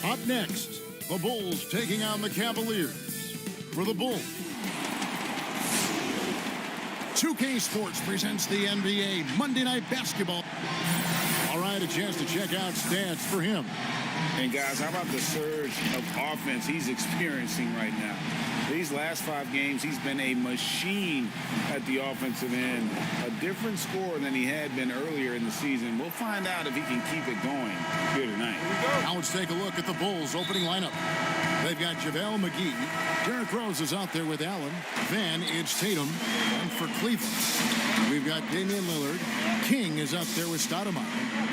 Up next, the Bulls taking on the Cavaliers. For the Bulls, 2K Sports presents the NBA Monday Night Basketball. All right, a chance to check out stats for him. And guys, how about the surge of offense he's experiencing right now? These last 5 games, he's been a machine at the offensive end. A different scorer than he had been earlier in the season. We'll find out if he can keep it going here tonight. Now let's take a look at the Bulls' opening lineup. They've got JaVale McGee. Derrick Rose is out there with Allen. Then it's Tatum. And for Cleveland, we've got Damian Lillard. King is out there with Stoudemire.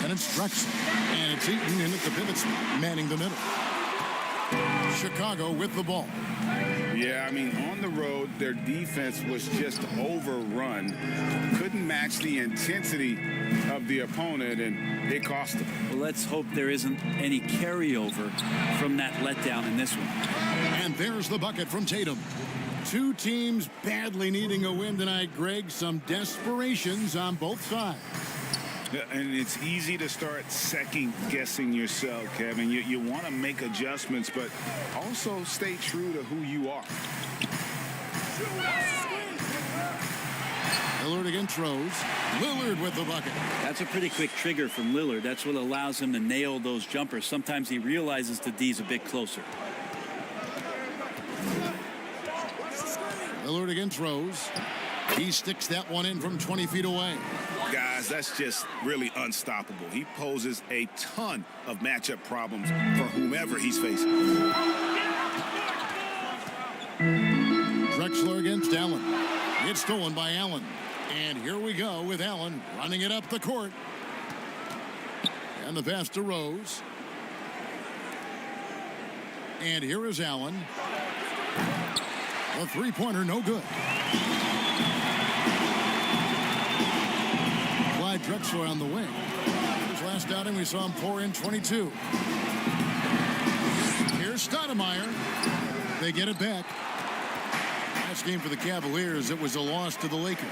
And it's Drexler. And it's Eaton in at the pivot spot, manning the middle. Chicago with the ball. Yeah, I mean, on the road, their defense was just overrun. Couldn't match the intensity of the opponent, and it cost them. Well, let's hope there isn't any carryover from that letdown in this one. And there's the bucket from Tatum. 2 teams badly needing a win tonight, Greg. Some desperations on both sides. And it's easy to start second-guessing yourself, Kevin. You want to make adjustments, but also stay true to who you are. Lillard against Rose. Lillard with the bucket. That's a pretty quick trigger from Lillard. That's what allows him to nail those jumpers. Sometimes he realizes the D's a bit closer. Lillard against Rose. He sticks that one in from 20 feet away. Guys, that's just really unstoppable. He poses a ton of matchup problems for whomever he's facing. Drexler against Allen. It's stolen by Allen. And here we go with Allen running it up the court. And the pass to Rose. And here is Allen. The three-pointer, no good. Drexler on the wing. His last outing, we saw him pour in 22. Here's Stoudemire. They get it back. Last game for the Cavaliers, it was a loss to the Lakers.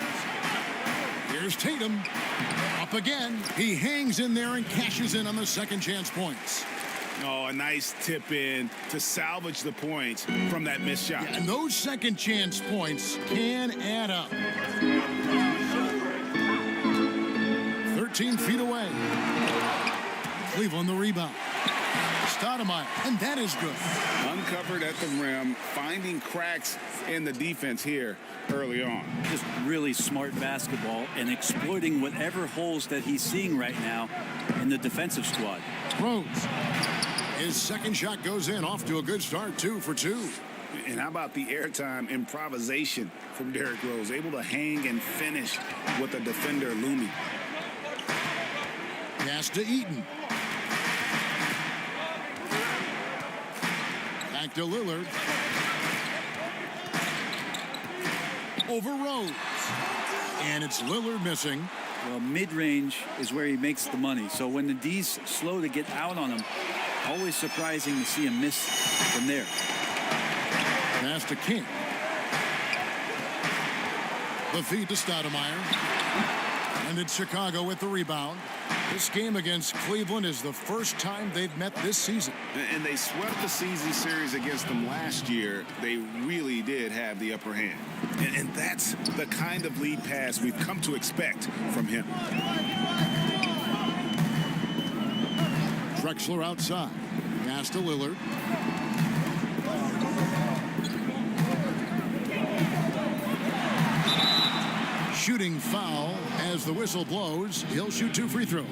Here's Tatum. Up again. He hangs in there and cashes in on the second chance points. Oh, a nice tip in to salvage the points from that missed shot. Yeah, and those second chance points can add up. 13 feet away. Cleveland the rebound. Stoudemire, and that is good. Uncovered at the rim, finding cracks in the defense here early on. Just really smart basketball and exploiting whatever holes that he's seeing right now in the defensive squad. Rose. His second shot goes in, off to a good start, 2 for 2. And how about the airtime improvisation from Derrick Rose, able to hang and finish with a defender looming. Pass to Eaton. Back to Lillard. Over Rose. And it's Lillard missing. Well, mid-range is where he makes the money. So when the D's slow to get out on him, always surprising to see him miss from there. Pass to King. The feed to Stoudemire. And it's Chicago with the rebound. This game against Cleveland is the first time they've met this season. And they swept the season series against them last year. They really did have the upper hand. And that's the kind of lead pass we've come to expect from him. Drexler outside. Pass to Lillard. Shooting foul as the whistle blows. He'll shoot 2 free throws.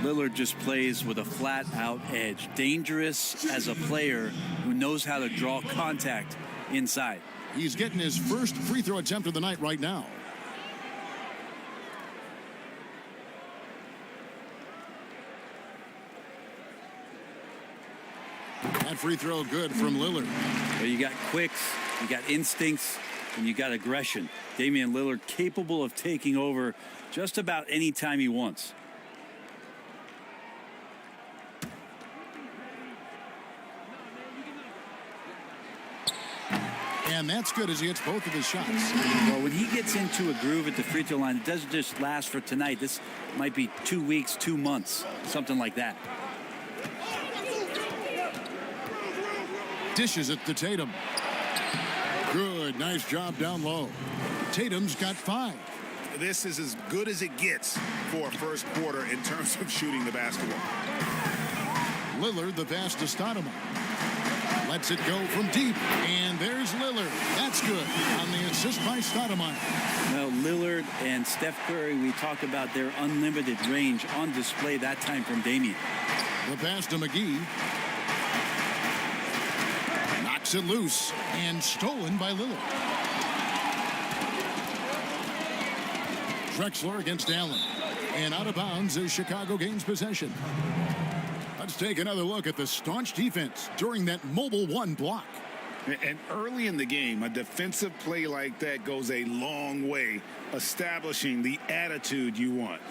Lillard just plays with a flat-out edge. Dangerous as a player who knows how to draw contact inside. He's getting his first free throw attempt of the night right now. That free throw good from Lillard. But you got quicks, you got instincts, and you got aggression. Damian Lillard capable of taking over just about any time he wants. And that's good as he hits both of his shots. Well, when he gets into a groove at the free throw line, it doesn't just last for tonight. This might be 2 weeks, 2 months, something like that. Dishes it to Tatum. Good, nice job down low. Tatum's got 5. This is as good as it gets for a first quarter in terms of shooting the basketball. Lillard, the pass to Stoudemire. Lets it go from deep, and there's Lillard. That's good on the assist by Stoudemire. Well, Lillard and Steph Curry, we talk about their unlimited range on display that time from Damian. The pass to McGee. Knocks it loose and stolen by Lillard. Drexler against Allen. And out of bounds as Chicago gains possession. Let's take another look at the staunch defense during that mobile 1 block. And early in the game, a defensive play like that goes a long way establishing the attitude you want.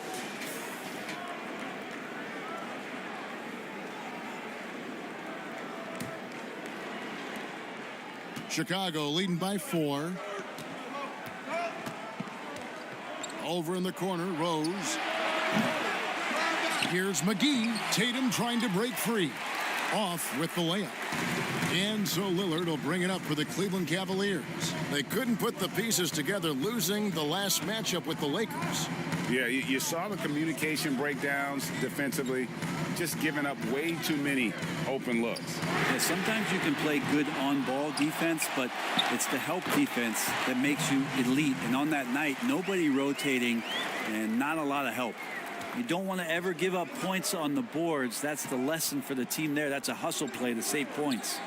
Chicago leading by 4. Over in the corner, Rose. Here's McGee. Tatum trying to break free. Off with the layup. And so Lillard will bring it up for the Cleveland Cavaliers. They couldn't put the pieces together, losing the last matchup with the Lakers. Yeah, you saw the communication breakdowns defensively, just giving up way too many open looks. Yeah, sometimes you can play good on-ball defense, but it's the help defense that makes you elite. And on that night, nobody rotating and not a lot of help. You don't want to ever give up points on the boards. That's the lesson for the team there. That's a hustle play to save points.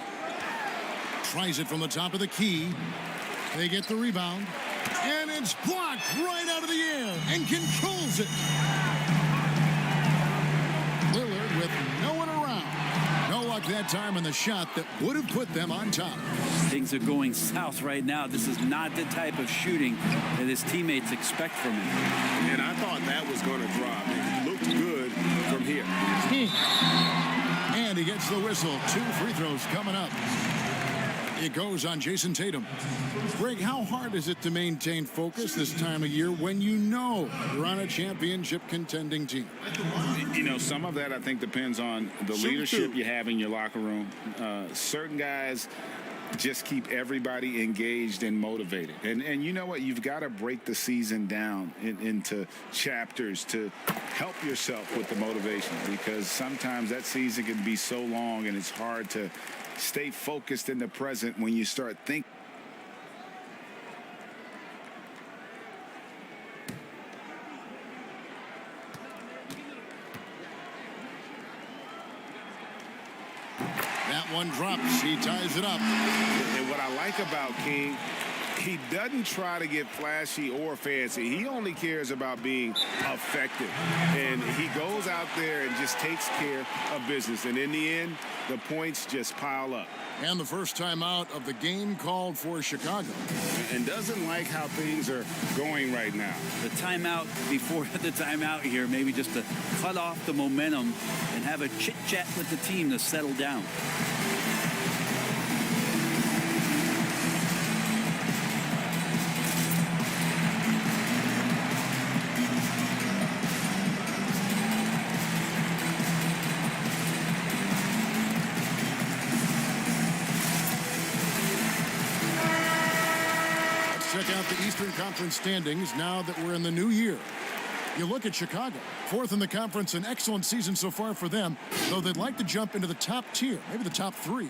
Tries it from the top of the key. They get the rebound. And it's blocked right out of the air and controls it. Lillard with no one around. No luck that time on the shot that would have put them on top. Things are going south right now. This is not the type of shooting that his teammates expect from him. And I thought that was going to drop. It looked good from here. And he gets the whistle. 2 free throws coming up. It goes on Jason Tatum. Greg, how hard is it to maintain focus this time of year when you know you're on a championship contending team? You know, some of that I think depends on the leadership you have in your locker room. Certain guys just keep everybody engaged and motivated. And you know what? You've got to break the season down into chapters to help yourself with the motivation, because sometimes that season can be so long and it's hard to stay focused in the present when you start thinking. That one drops. He ties it up. And what I like about King, he doesn't try to get flashy or fancy. He only cares about being effective. And he goes out there and just takes care of business. And in the end, the points just pile up. And the first time out of the game called for Chicago. And doesn't like how things are going right now. The timeout before the timeout here, maybe just to cut off the momentum and have a chit-chat with the team to settle down. Check out the Eastern Conference standings now that we're in the new year. You look at Chicago, 4th in the conference, an excellent season so far for them, though they'd like to jump into the top tier, maybe the top 3.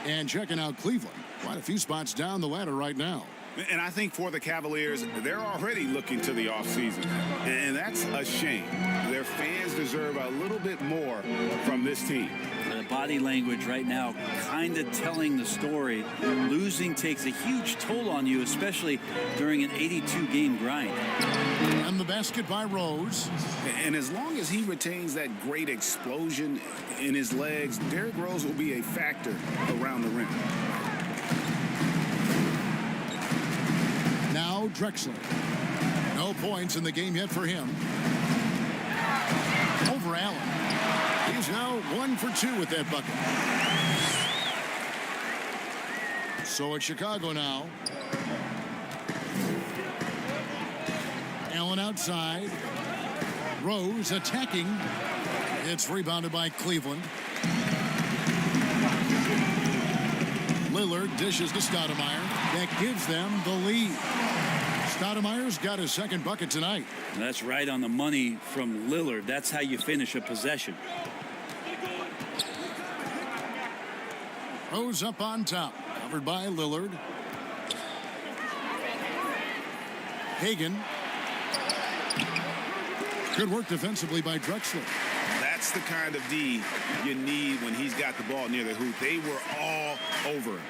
And checking out Cleveland, quite a few spots down the ladder right now. And I think for the Cavaliers, they're already looking to the offseason. And that's a shame. Their fans deserve a little bit more from this team. The body language right now kind of telling the story. Losing takes a huge toll on you, especially during an 82-game grind. And the basket by Rose. And as long as he retains that great explosion in his legs, Derrick Rose will be a factor around the rim. Now Drexler. No points in the game yet for him. Over Allen. He's now 1 for 2 with that bucket. So it's Chicago now. Allen outside. Rose attacking. It's rebounded by Cleveland. Lillard dishes to Stoudemire. That gives them the lead. Stoudemire's got his second bucket tonight. That's right on the money from Lillard. That's how you finish a possession. Rose up on top, covered by Lillard. Hagan. Good work defensively by Drexler. That's the kind of D you need when he's got the ball near the hoop. They were all over him.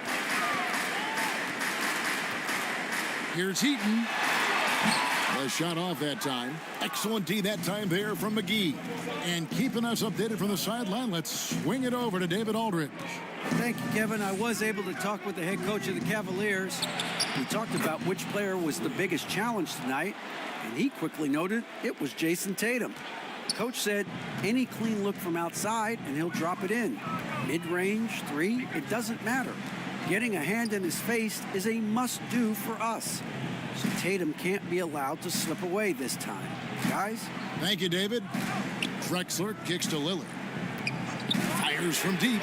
Here's Heaton. A shot off that time. Excellent D that time there from McGee. And keeping us updated from the sideline, let's swing it over to David Aldridge. Thank you, Kevin. I was able to talk with the head coach of the Cavaliers. We talked about which player was the biggest challenge tonight, and he quickly noted it was Jason Tatum. Coach said any clean look from outside and he'll drop it in. Mid-range, three, it doesn't matter. Getting a hand in his face is a must-do for us. So Tatum can't be allowed to slip away this time. Guys? Thank you, David. Drexler kicks to Lillard. Fires from deep.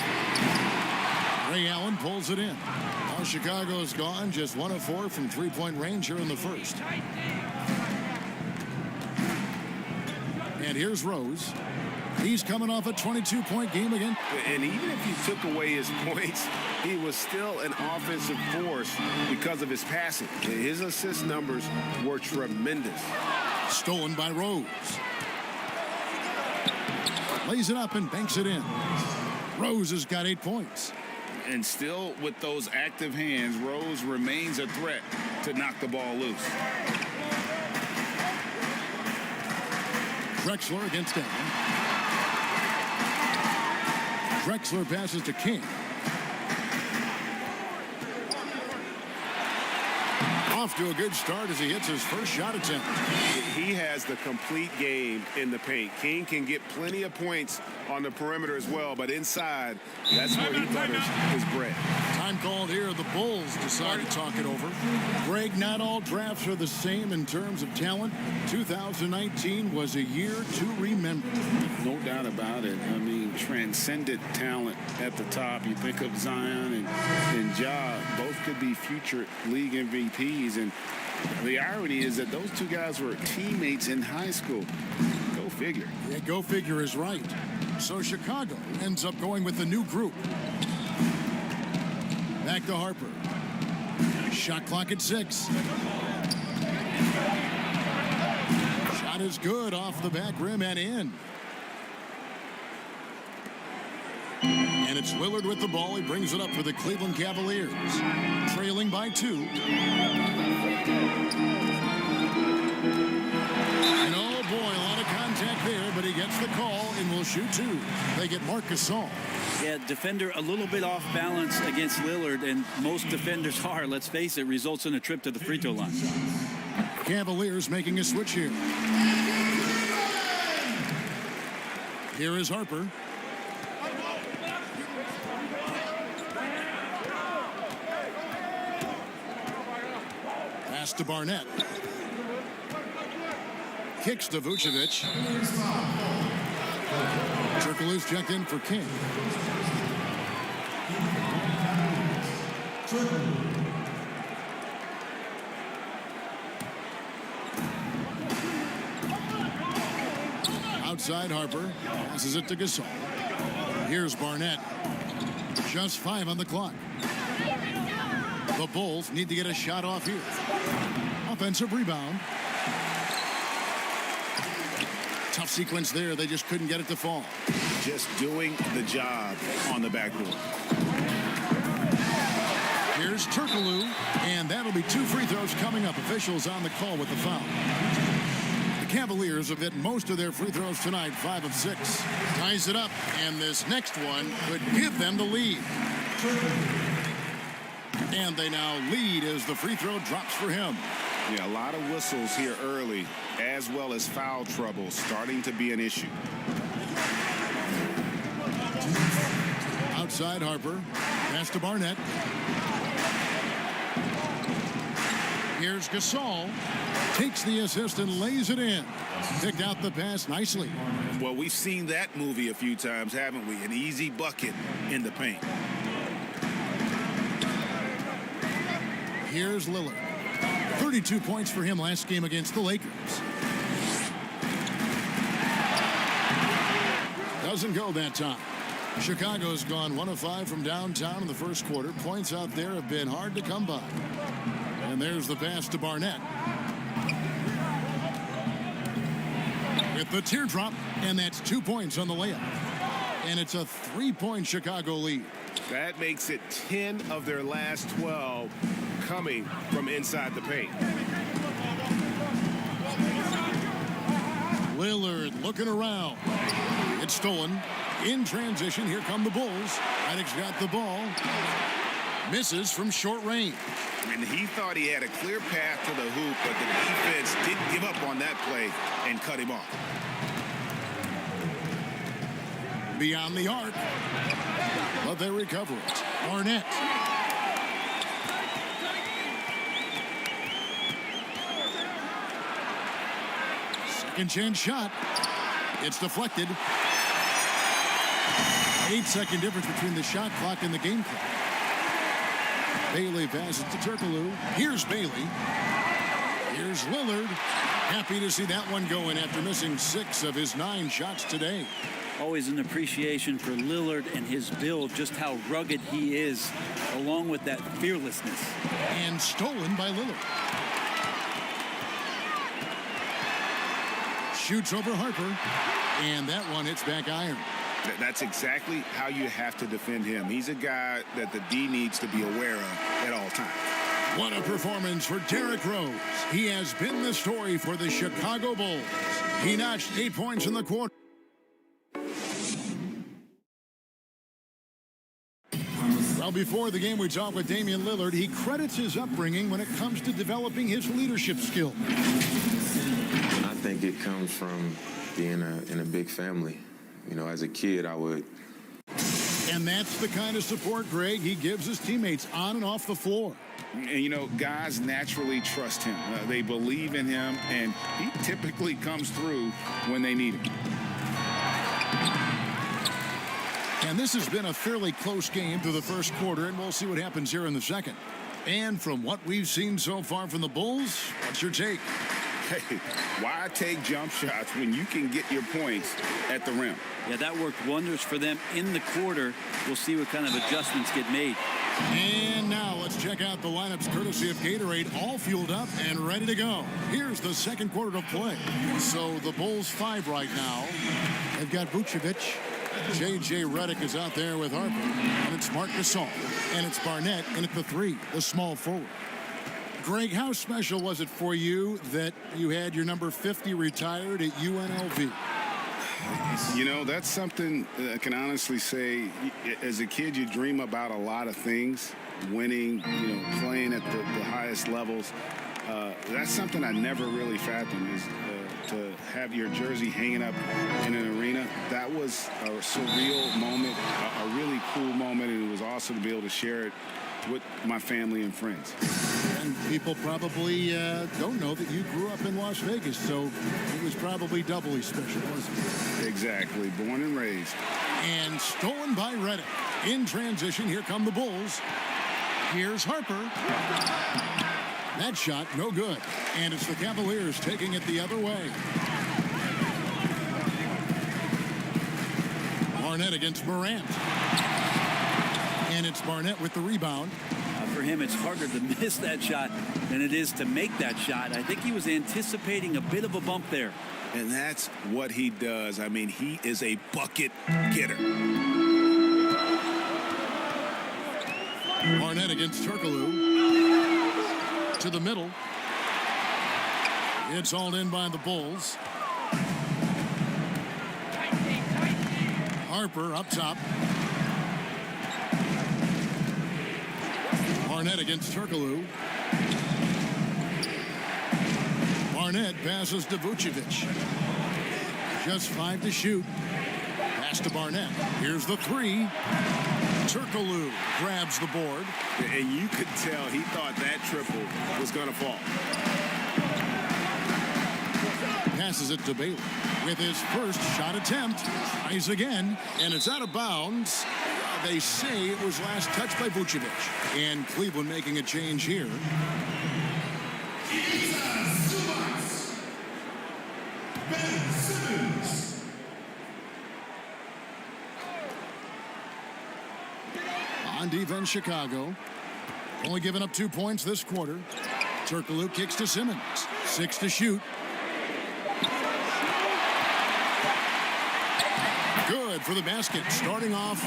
Ray Allen pulls it in. Now Chicago's gone, just 1 of 4 from three-point range here in the first. And here's Rose. He's coming off a 22-point game again. And even if you took away his points, he was still an offensive force because of his passing. His assist numbers were tremendous. Stolen by Rose. Lays it up and banks it in. Rose has got 8 points. And still with those active hands, Rose remains a threat to knock the ball loose. Drexler against Allen. Drexler passes to King. Off to a good start as he hits his first shot attempt. He has the complete game in the paint. King can get plenty of points on the perimeter as well, but inside, that's where he butters his bread. Time called here. The Bulls decide to talk it over. Greg, not all drafts are the same in terms of talent. 2019 was a year to remember. No doubt about it. I mean, transcendent talent at the top. You think of Zion and Ja, both could be future league MVPs. And the irony is that those two guys were teammates in high school. Go figure. Yeah, go figure is right. So Chicago ends up going with the new group. Back to Harper. Shot clock at 6. Shot is good off the back rim and in. And it's Lillard with the ball. He brings it up for the Cleveland Cavaliers. Trailing by 2. And oh boy, a lot of contact there, but he gets the call and will shoot 2. They get Marc Gasol. Yeah, defender a little bit off balance against Lillard, and most defenders are, let's face it, results in a trip to the free throw line. Cavaliers making a switch here. Here is Harper. Pass to Barnett. Kicks to Vucevic. Turkoglu's checked in for King. Outside Harper. Passes it to Gasol. Here's Barnett. Just 5 on the clock. The Bulls need to get a shot off here. Offensive rebound. Tough sequence there. They just couldn't get it to fall. Just doing the job on the backboard. Here's Turkoglu, and that'll be 2 free throws coming up. Officials on the call with the foul. The Cavaliers have hit most of their free throws tonight, 5 of 6. Ties it up, and this next one could give them the lead. And they now lead as the free throw drops for him. Yeah, a lot of whistles here early, as well as foul trouble starting to be an issue. Outside Harper. Pass to Barnett. Here's Gasol. Takes the assist and lays it in. Picked out the pass nicely. Well, we've seen that movie a few times, haven't we? An easy bucket in the paint. Here's Lillard. 32 points for him last game against the Lakers. Doesn't go that time. Chicago's gone 1 of 5 from downtown in the first quarter. Points out there have been hard to come by. And there's the pass to Barnett. With the teardrop, and that's 2 points on the layup. And it's a 3-point Chicago lead. That makes it 10 of their last 12 coming from inside the paint. Lillard looking around. It's stolen. In transition, here come the Bulls. Reddick's got the ball. Misses from short range. And he thought he had a clear path to the hoop, but the defense didn't give up on that play and cut him off. Beyond the arc. But they recover it. Barnett. Second chance shot. It's deflected. 8-second difference between the shot clock and the game clock. Bailey passes to Turkoglu. Here's Bailey. Here's Lillard. Happy to see that one going after missing 6 of his 9 shots today. Always an appreciation for Lillard and his build, just how rugged he is, along with that fearlessness. And stolen by Lillard. Shoots over Harper. And that one hits back iron. That's exactly how you have to defend him. He's a guy that the D needs to be aware of at all times. What a performance for Derrick Rose. He has been the story for the Chicago Bulls. He notched 8 points in the quarter. Well, before the game, we talked with Damian Lillard. He credits his upbringing when it comes to developing his leadership skill. I think it comes from being in a big family. You know, as a kid, I would. And that's the kind of support, Greg, he gives his teammates on and off the floor. And, you know, guys naturally trust him. They believe in him, and he typically comes through when they need him. And this has been a fairly close game through the first quarter, and we'll see what happens here in the second. And from what we've seen so far from the Bulls, what's your take? Hey, why take jump shots when you can get your points at the rim? Yeah, that worked wonders for them in the quarter. We'll see what kind of adjustments get made. And now let's check out the lineups courtesy of Gatorade, all fueled up and ready to go. Here's the second quarter of play. So the Bulls 5 right now. They've got Vucevic. J.J. Redick is out there with Harper. And it's Marc Gasol. And it's Barnett in at the 3, the small forward. Greg, how special was it for you that you had your number 50 retired at UNLV? You know, that's something I can honestly say. As a kid, you dream about a lot of things, winning, you know, playing at the highest levels. That's something I never really fathomed, is to have your jersey hanging up in an arena. That was a surreal moment, a really cool moment, and it was awesome to be able to share it with my family and friends. And people probably don't know that you grew up in Las Vegas, so it was probably doubly special, wasn't it? Exactly. Born and raised. And stolen by Redick. In transition, here come the Bulls. Here's Harper. That shot, no good. And it's the Cavaliers taking it the other way. Barnett against Morant. And it's Barnett with the rebound. For him, it's harder to miss that shot than it is to make that shot. I think he was anticipating a bit of a bump there. And that's what he does. I mean, he is a bucket getter. Barnett against Turkoglu. To the middle. It's hauled in by the Bulls. Harper up top. Barnett against Turkoglu. Barnett passes to Vucevic. Just 5 to shoot. Pass to Barnett. Here's the 3. Turkoglu grabs the board. And you could tell he thought that triple was going to fall. Passes it to Bailey with his first shot attempt. Tries again, and it's out of bounds. They say it was last touched by Vucevic. And Cleveland making a change here. On defense, Chicago. Only giving up 2 points this quarter. Turkoglu kicks to Simmons. 6 to shoot. Good for the basket. Starting off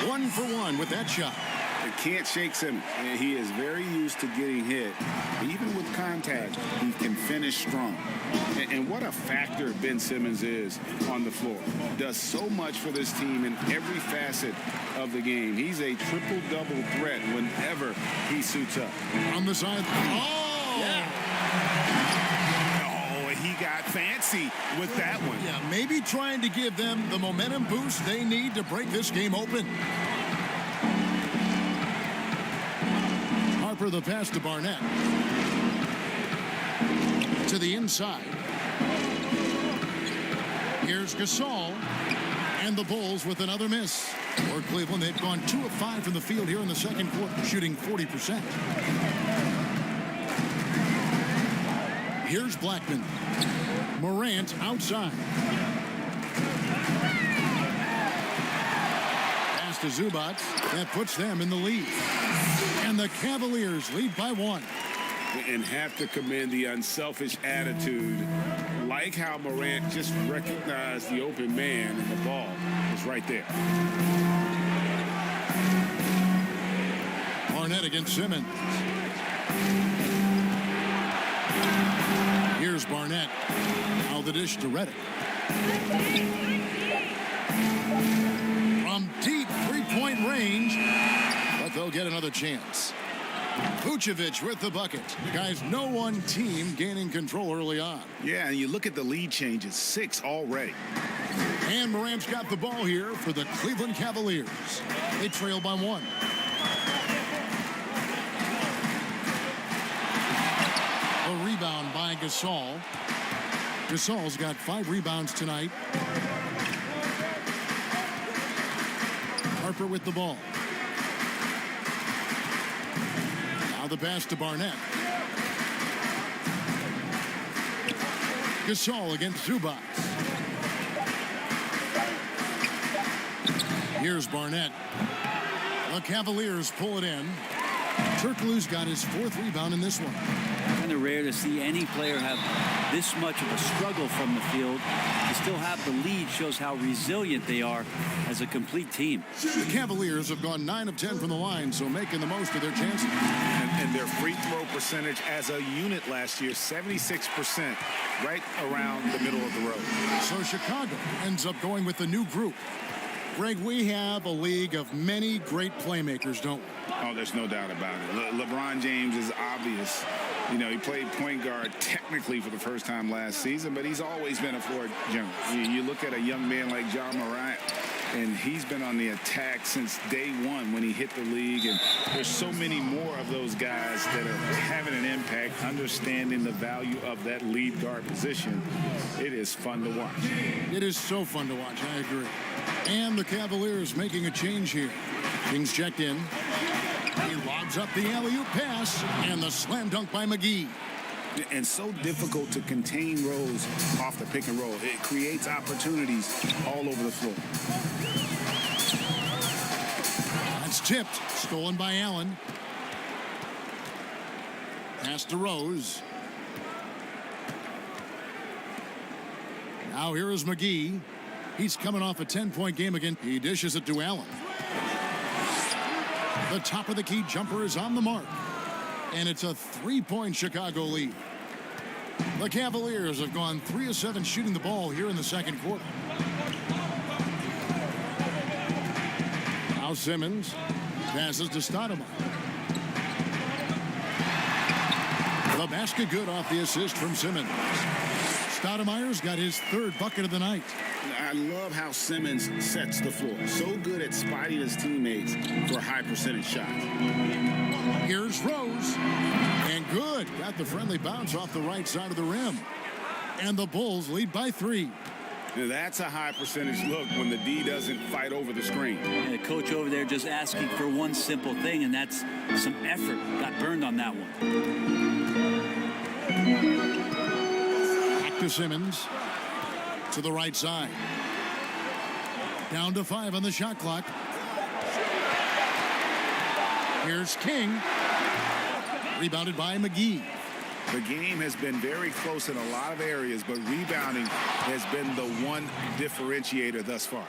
1 for 1 with that shot. You can't shake Simmons. He is very used to getting hit. Even with contact, he can finish strong. And what a factor Ben Simmons is on the floor. Does so much for this team in every facet of the game. He's a triple-double threat whenever he suits up. On the side. Oh! Yeah. Oh, he got fancy with that one. Yeah, maybe trying to give them the momentum boost they need to break this game open. Harper the pass to Barnett. To the inside. Here's Gasol. And the Bulls with another miss. For Cleveland, they've gone 2 of 5 from the field here in the second quarter, shooting 40%. Here's Blackman. Morant outside. Pass to Zubac. That puts them in the lead. And the Cavaliers lead by 1. And have to commend the unselfish attitude. Like how Morant just recognized the open man and the ball is right there. Barnett against Simmons. Here's Barnett. Now the dish to Redick. From deep three-point range, but they'll get another chance. Vucevic with the bucket. The guys, no one team gaining control early on. Yeah, and you look at the lead changes, 6 already. And Morant's got the ball here for the Cleveland Cavaliers. They trail by 1. A rebound by Gasol. Gasol's got 5 rebounds tonight. Harper with the ball. Now the pass to Barnett. Gasol against Zubac. Here's Barnett. The Cavaliers pull it in. Turkoglu's got his 4th rebound in this one. Kind of rare to see any player have this much of a struggle from the field. To still have the lead shows how resilient they are as a complete team. The Cavaliers have gone 9 of 10 from the line, so making the most of their chances. And their free throw percentage as a unit last year, 76%, right around the middle of the road. So Chicago ends up going with the new group. Greg, we have a league of many great playmakers, don't we? Oh, there's no doubt about it. LeBron James is obvious. You know, he played point guard technically for the first time last season, but he's always been a floor general. You look at a young man like Ja Morant, and he's been on the attack since day one when he hit the league. And there's so many more of those guys that are having an impact, understanding the value of that lead guard position. It is fun to watch. It is so fun to watch, I agree. And the Cavaliers making a change here. Kings checked in. He lobs up the alley-oop pass, and the slam dunk by McGee. And so difficult to contain Rose off the pick and roll. It creates opportunities all over the floor. That's tipped. Stolen by Allen. Pass to Rose. Now here is McGee. He's coming off a 10-point game again. He dishes it to Allen. The top of the key jumper is on the mark. And it's a 3-point Chicago lead. The Cavaliers have gone 3 of 7 shooting the ball here in the second quarter. Now Simmons passes to Stoudemire. The basket good off the assist from Simmons. Stoudemire's got his 3rd bucket of the night. I love how Simmons sets the floor. So good at spotting his teammates for high percentage shots. Here's Rose. And good. Got the friendly bounce off the right side of the rim. And the Bulls lead by 3. Now, that's a high percentage look when the D doesn't fight over the screen. And the coach over there just asking for one simple thing, and that's some effort. Got burned on that one. Back to Simmons. To the right side. Down to 5 on the shot clock. Here's King. Rebounded by McGee. The game has been very close in a lot of areas, but rebounding has been the one differentiator thus far.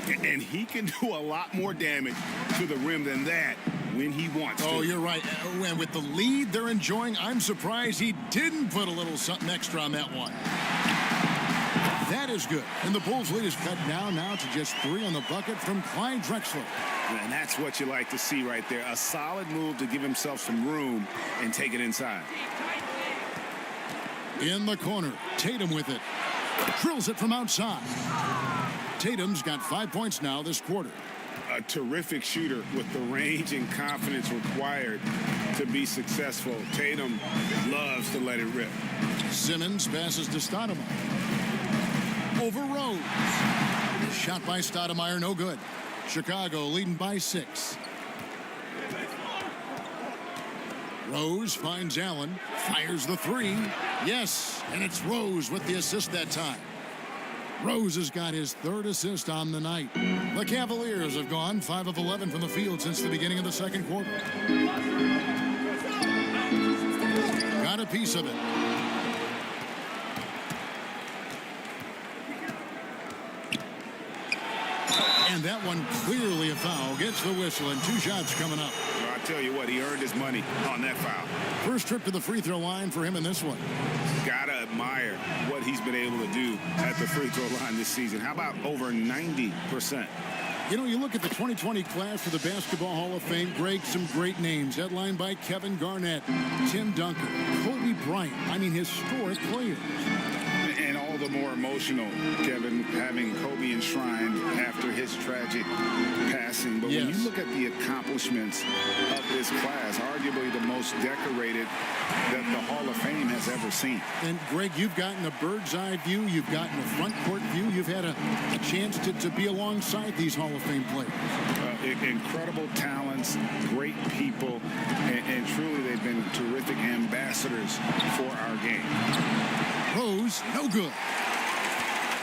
And he can do a lot more damage to the rim than that when he wants to. Oh, you're right. And with the lead they're enjoying, I'm surprised he didn't put a little something extra on that one. That is good. And the Bulls' lead is cut down now to just 3 on the bucket from Clyde Drexler. And that's what you like to see right there. A solid move to give himself some room and take it inside. In the corner, Tatum with it. Drills it from outside. Tatum's got 5 points now this quarter. A terrific shooter with the range and confidence required to be successful. Tatum loves to let it rip. Simmons passes to Stoudemire. Over Rose. Shot by Stoudemire, no good. Chicago leading by 6. Rose finds Allen, fires the 3. Yes, and it's Rose with the assist that time. Rose has got his 3rd assist on the night. The Cavaliers have gone 5 of 11 from the field since the beginning of the second quarter. Got a piece of it. And that one clearly a foul. Gets the whistle and 2 shots coming up. Well, I tell you what, he earned his money on that foul. First trip to the free throw line for him in this one. Gotta admire what he's been able to do at the free throw line this season. How about over 90%? You know, you look at the 2020 class for the Basketball Hall of Fame, Greg, some great names. Headlined by Kevin Garnett, Tim Duncan, Kobe Bryant. I mean, historic players. And all the more emotional, Kevin, having Kobe enshrined after his tragic passing. But Yes. when you look at the accomplishments of this class, arguably the most decorated that the Hall of Fame has ever seen. And, Greg, you've gotten a bird's eye view. You've gotten a front court view. You've had a chance to be alongside these Hall of Fame players. Incredible talents, great people, and truly they've been terrific ambassadors for our game. Rose, no good.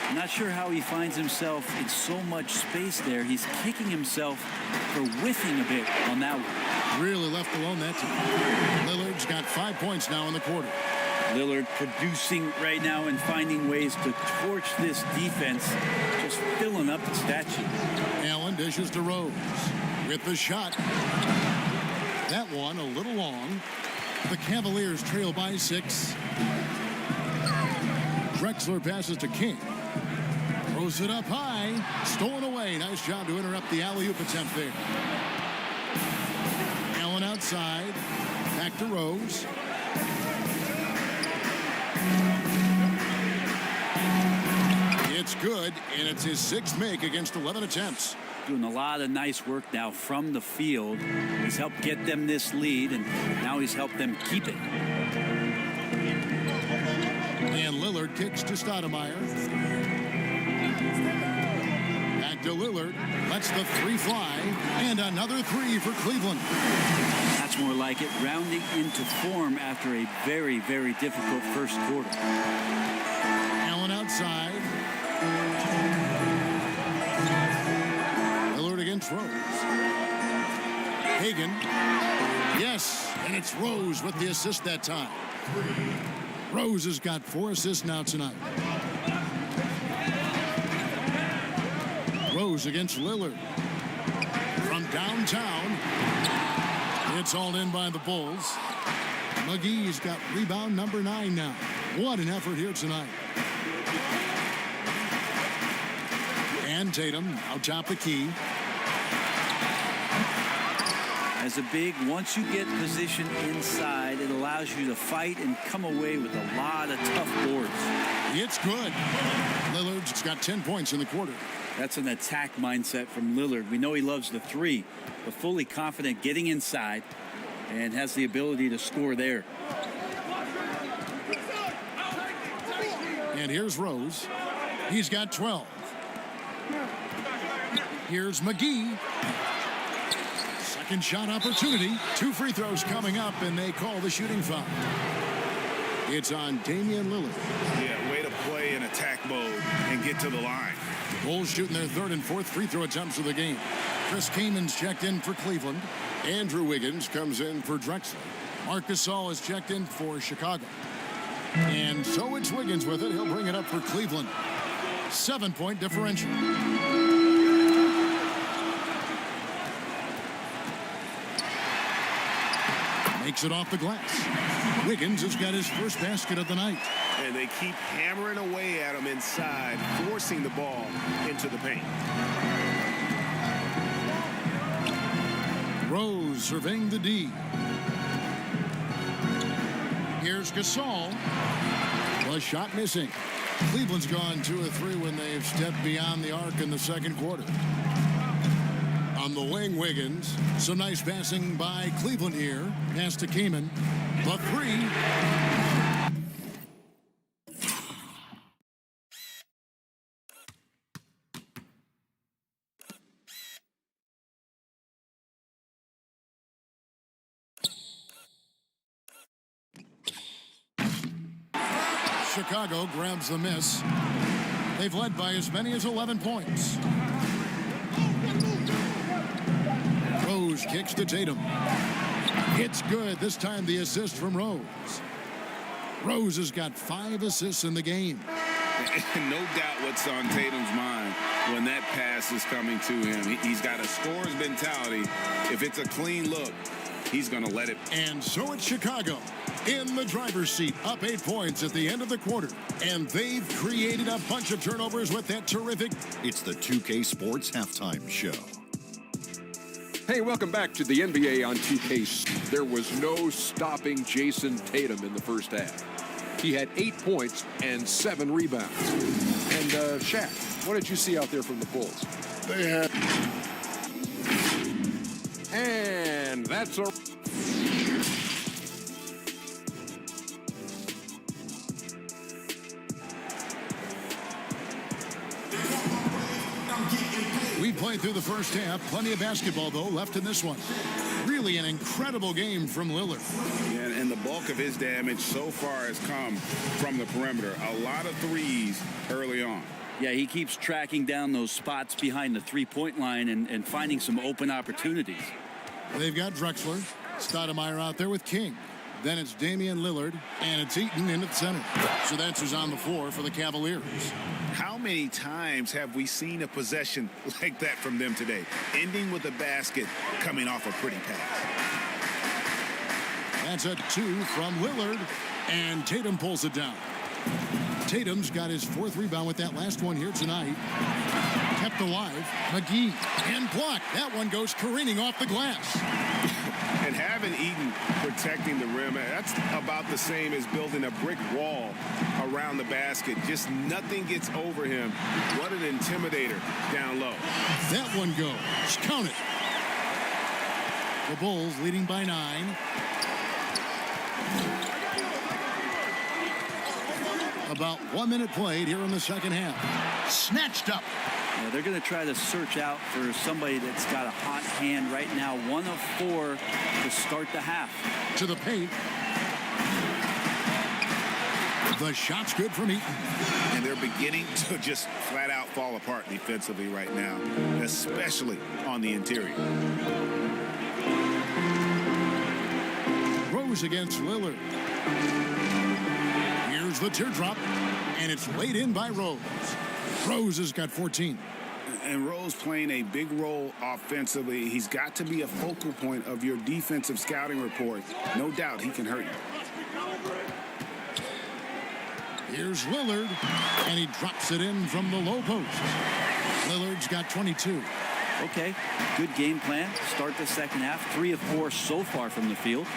I'm not sure how he finds himself in so much space there. He's kicking himself for whiffing a bit on that one. Really left alone that time. Lillard's got 5 points now in the quarter. Lillard producing right now and finding ways to torch this defense, just filling up the stat sheet. Allen dishes to Rose with the shot. That one a little long. The Cavaliers trail by 6. Drexler passes to King. Throws it up high. Stolen away. Nice job to interrupt the alley-oop attempt there. Allen outside. Back to Rose. It's good, and it's his 6th make against 11 attempts. Doing a lot of nice work now from the field. He's helped get them this lead, and now he's helped them keep it. And Lillard kicks to Stoudemire. Back to Lillard. Lets the 3 fly. And another 3 for Cleveland. That's more like it. Rounding into form after a very, very difficult first quarter. Allen outside. Lillard against Rose. Hagan. Yes, and it's Rose with the assist that time. Rose has got 4 assists now tonight. Rose against Lillard. From downtown. It's all in by the Bulls. McGee's got rebound number 9 now. What an effort here tonight. And Tatum out top the key. As a big, once you get position inside, it allows you to fight and come away with a lot of tough boards. It's good. Lillard's got 10 points in the quarter. That's an attack mindset from Lillard. We know he loves the 3, but fully confident getting inside and has the ability to score there. And here's Rose. He's got 12. Here's McGee. Second shot opportunity. 2 free throws coming up, and they call the shooting foul. It's on Damian Lillard. Yeah, way to play in attack mode and get to the line. The Bulls shooting their 3rd and 4th free throw attempts of the game. Chris Kamen's checked in for Cleveland. Andrew Wiggins comes in for Drexler. Marc Gasol is checked in for Chicago. And so it's Wiggins with it. He'll bring it up for Cleveland. 7-point differential. Makes it off the glass. Wiggins has got his first basket of the night. And they keep hammering away at him inside, forcing the ball into the paint. Rose surveying the D. Here's Gasol. The shot missing. Cleveland's gone 2 of 3 when they've stepped beyond the arc in the second quarter. On the wing, Wiggins. Some nice passing by Cleveland here. Pass to Kaman. The 3. Chicago grabs the miss. They've led by as many as 11 points. Rose kicks to Tatum. It's good. This time the assist from Rose. Rose has got 5 assists in the game. No doubt what's on Tatum's mind when that pass is coming to him. He's got a scorer's mentality. If it's a clean look, he's going to let it. And so it's Chicago in the driver's seat, up 8 points at the end of the quarter. And they've created a bunch of turnovers with that terrific. It's the 2K Sports Halftime Show. Hey, welcome back to the NBA on 2K. There was no stopping Jason Tatum in the first half. He had 8 points and 7 rebounds. And Shaq, what did you see out there from the Bulls? They had... And that's a... We played through the first half. Plenty of basketball, though, left in this one. Really an incredible game from Lillard. And the bulk of his damage so far has come from the perimeter. A lot of threes early on. Yeah, he keeps tracking down those spots behind the three-point line and finding some open opportunities. They've got Drexler. Stoudemire out there with King. Then it's Damian Lillard, and it's Eaton in at center. So that's who's on the floor for the Cavaliers. How many times have we seen a possession like that from them today? Ending with a basket, coming off a pretty pass. That's a 2 from Lillard, and Tatum pulls it down. Tatum's got his 4th rebound with that last one here tonight. Kept alive. McGee and blocked. That one goes careening off the glass. And having Eaton protecting the rim, that's about the same as building a brick wall around the basket. Just nothing gets over him. What an intimidator down low. That one goes. Count it. The Bulls leading by 9. About 1 minute played here in the second half. Snatched up. Yeah, they're going to try to search out for somebody that's got a hot hand right now. 1 of 4 to start the half. To the paint. The shot's good from Eaton. And they're beginning to just flat out fall apart defensively right now, especially on the interior. Rose against Lillard. Here's the teardrop, and it's laid in by Rose. Rose has got 14. And Rose playing a big role offensively. He's got to be a focal point of your defensive scouting report. No doubt he can hurt you. Here's Lillard, and he drops it in from the low post. Lillard's got 22. Okay, good game plan. Start the second half. 3 of 4 so far from the field.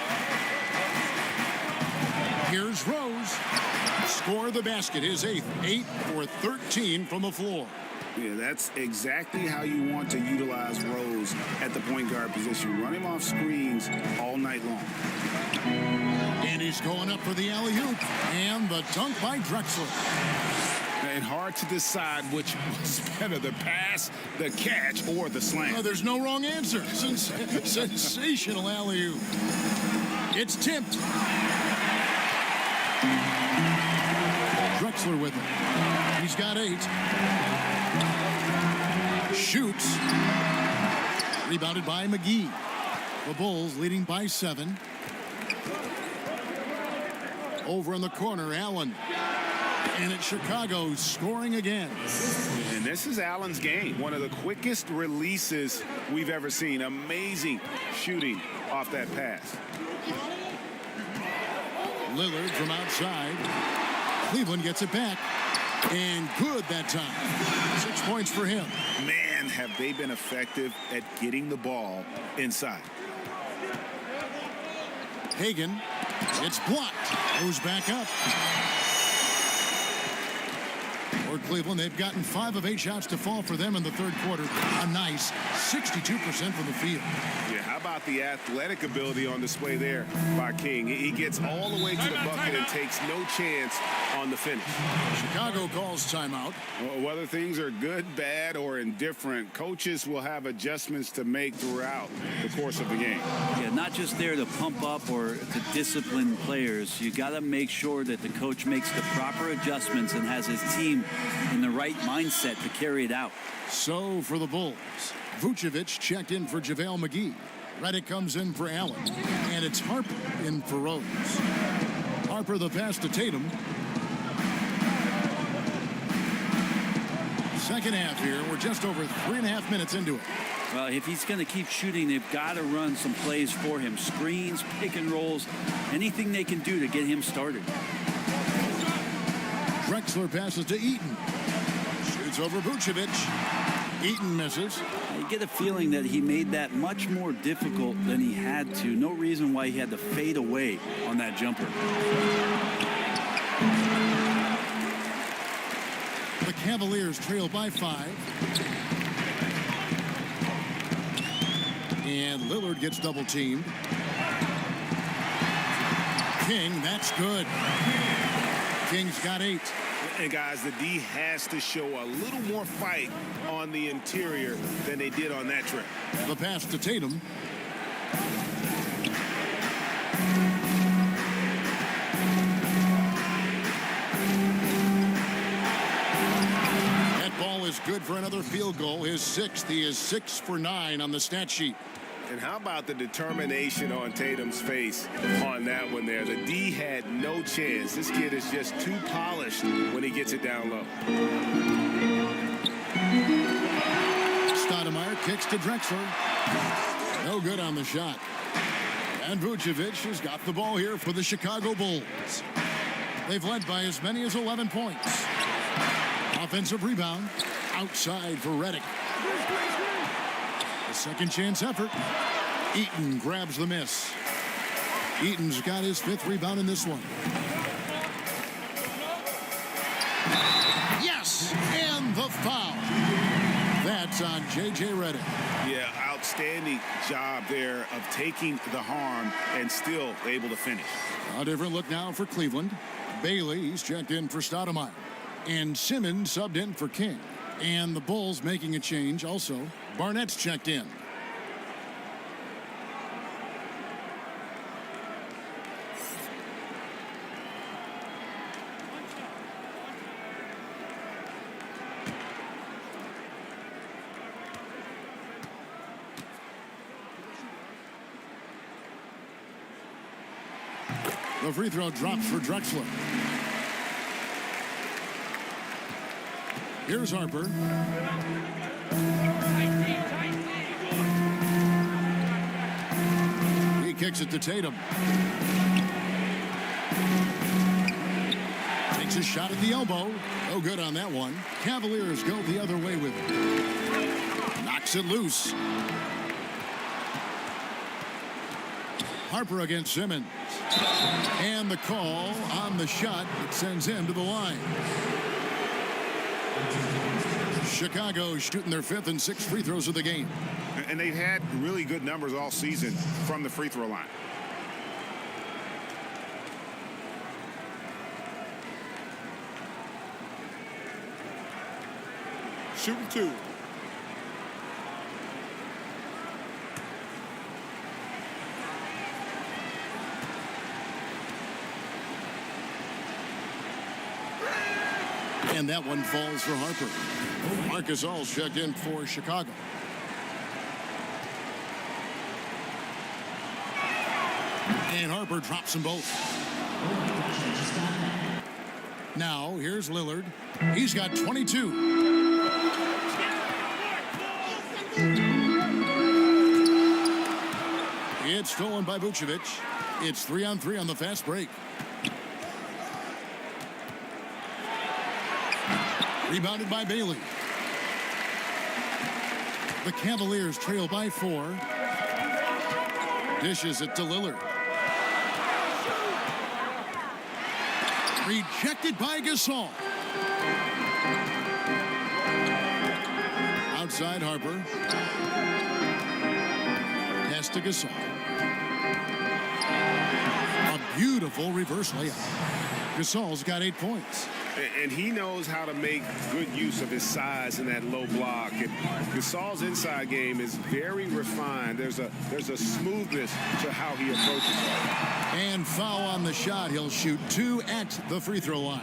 Here's Rose. Score the basket, his 8th. 8 for 13 from the floor. Yeah, that's exactly how you want to utilize Rose at the point guard position. Run him off screens all night long. And he's going up for the alley-oop. And the dunk by Drexler. And hard to decide which was better, the pass, the catch, or the slam. Oh, there's no wrong answer. Sensational alley-oop. It's tipped. Drexler with it. He's got 8. Shoots. Rebounded by McGee. The Bulls leading by 7. Over in the corner, Allen. And it's Chicago scoring again. And this is Allen's game. One of the quickest releases we've ever seen. Amazing shooting off that pass. Lillard from outside. Cleveland gets it back. And good that time. 6 points for him. Man, have they been effective at getting the ball inside. Hagan. It's blocked. Goes back up. For Cleveland, they've gotten 5 of 8 shots to fall for them in the third quarter. A nice 62% from the field. Yeah, how about the athletic ability on display there by King? He gets all the way to the bucket and takes no chance on the finish. Chicago calls timeout. Whether things are good, bad, or indifferent, coaches will have adjustments to make throughout the course of the game. Yeah, not just there to pump up or to discipline players. You got to make sure that the coach makes the proper adjustments and has his team in the right mindset to carry it out. So for the Bulls, Vucevic checked in for JaVale McGee. Redick comes in for Allen. And it's Harper in for Rose. Harper the pass to Tatum. Second half here. We're just over 3.5 minutes into it. Well, if he's going to keep shooting, they've got to run some plays for him. Screens, pick and rolls, anything they can do to get him started. Drexler passes to Eaton. Shoots over Vucevic. Eaton misses. You get a feeling that he made that much more difficult than he had to. No reason why he had to fade away on that jumper. The Cavaliers trail by 5. And Lillard gets double teamed. King, that's good. King's got 8. And guys, the D has to show a little more fight on the interior than they did on that trip. The pass to Tatum. That ball is good for another field goal. His 6th. He is 6 for 9 on the stat sheet. And how about the determination on Tatum's face on that one there? The D had no chance. This kid is just too polished when he gets it down low. Stoudemire kicks to Drexler. No good on the shot. And Vucevic has got the ball here for the Chicago Bulls. They've led by as many as 11 points. Offensive rebound outside for Redick. A second chance effort. Eaton grabs the miss. Eaton's got his 5th rebound in this one. Yes! And the foul. That's on J.J. Redick. Yeah, outstanding job there of taking the harm and still able to finish. A different look now for Cleveland. Bailey's checked in for Stoudemire. And Simmons subbed in for King. And the Bulls making a change also. Barnett's checked in. The free throw drops for Drexler. Here's Harper. He kicks it to Tatum. Takes a shot at the elbow. No good on that one. Cavaliers go the other way with it. Knocks it loose. Harper against Simmons. And the call on the shot that sends him to the line. Chicago shooting their 5th and 6th free throws of the game. And they've had really good numbers all season from the free throw line. shooting 2. And that one falls for Harper. Marcus All checked in for Chicago. And Harper drops them both. Now, here's Lillard. He's got 22. It's stolen by Vucevic. It's 3-on-3 on the fast break. Rebounded by Bailey. The Cavaliers trail by 4. Dishes it to Lillard. Rejected by Gasol. Outside Harper. Pass to Gasol. A beautiful reverse layup. Gasol's got 8 points. And he knows how to make good use of his size in that low block. And Gasol's inside game is very refined. There's a smoothness to how he approaches it. And foul on the shot. He'll shoot 2 at the free throw line.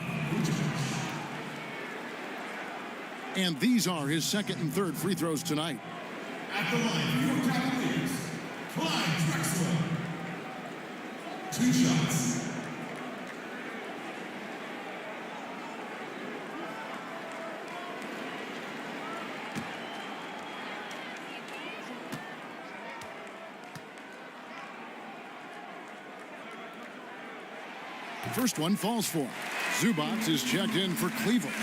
And these are his second and third free throws tonight. At the line, your Cavaliers, Clyde Drexler. 2 shots. First one falls for him. Zubac is checked in for Cleveland.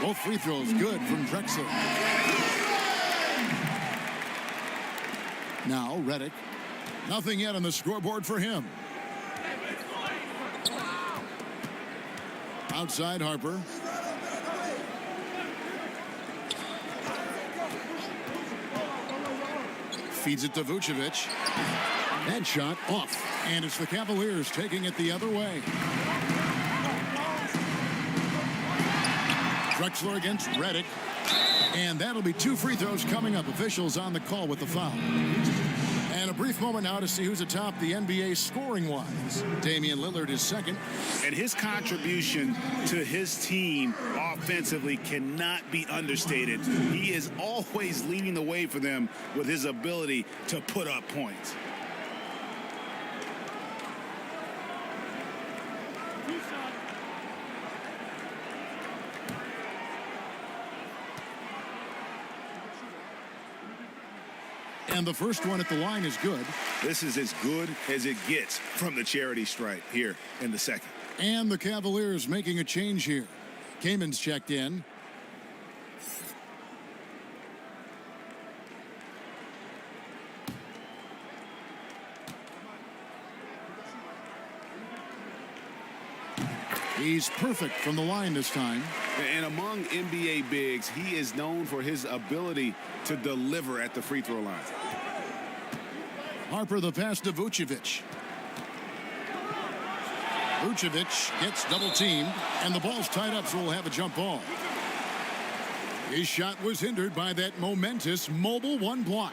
Both free throws good from Drexler. Now, Redick. Nothing yet on the scoreboard for him. Outside Harper. Feeds it to Vucevic. That shot off. And it's the Cavaliers taking it the other way. Drexler against Redick. And that'll be 2 free throws coming up. Officials on the call with the foul. And a brief moment now to see who's atop the NBA scoring-wise. Damian Lillard is second. And his contribution to his team offensively cannot be understated. He is always leading the way for them with his ability to put up points. And the first one at the line is good. This is as good as it gets from the charity stripe here in the second. And the Cavaliers making a change here. Kaman's checked in. He's perfect from the line this time. And among NBA bigs, he is known for his ability to deliver at the free throw line. Harper the pass to Vucevic. Vucevic gets double teamed, and the ball's tied up, so we'll have a jump ball. His shot was hindered by that momentous mobile 1 block.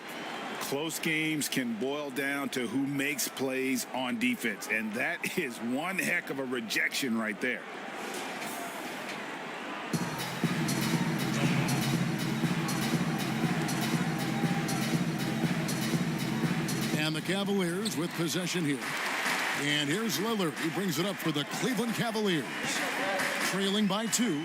Close games can boil down to who makes plays on defense, and that is one heck of a rejection right there. And the Cavaliers with possession here. And here's Lillard. He brings it up for the Cleveland Cavaliers. Trailing by 2.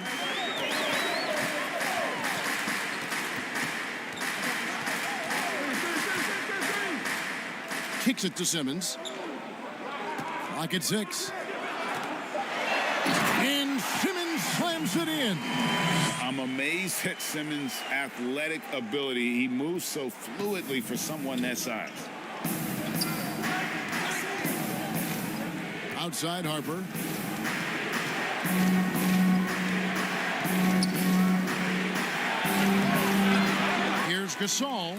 Kicks it to Simmons. Clock at 6. And Simmons slams it in. I'm amazed at Simmons' athletic ability. He moves so fluidly for someone that size. Outside Harper. Here's Gasol.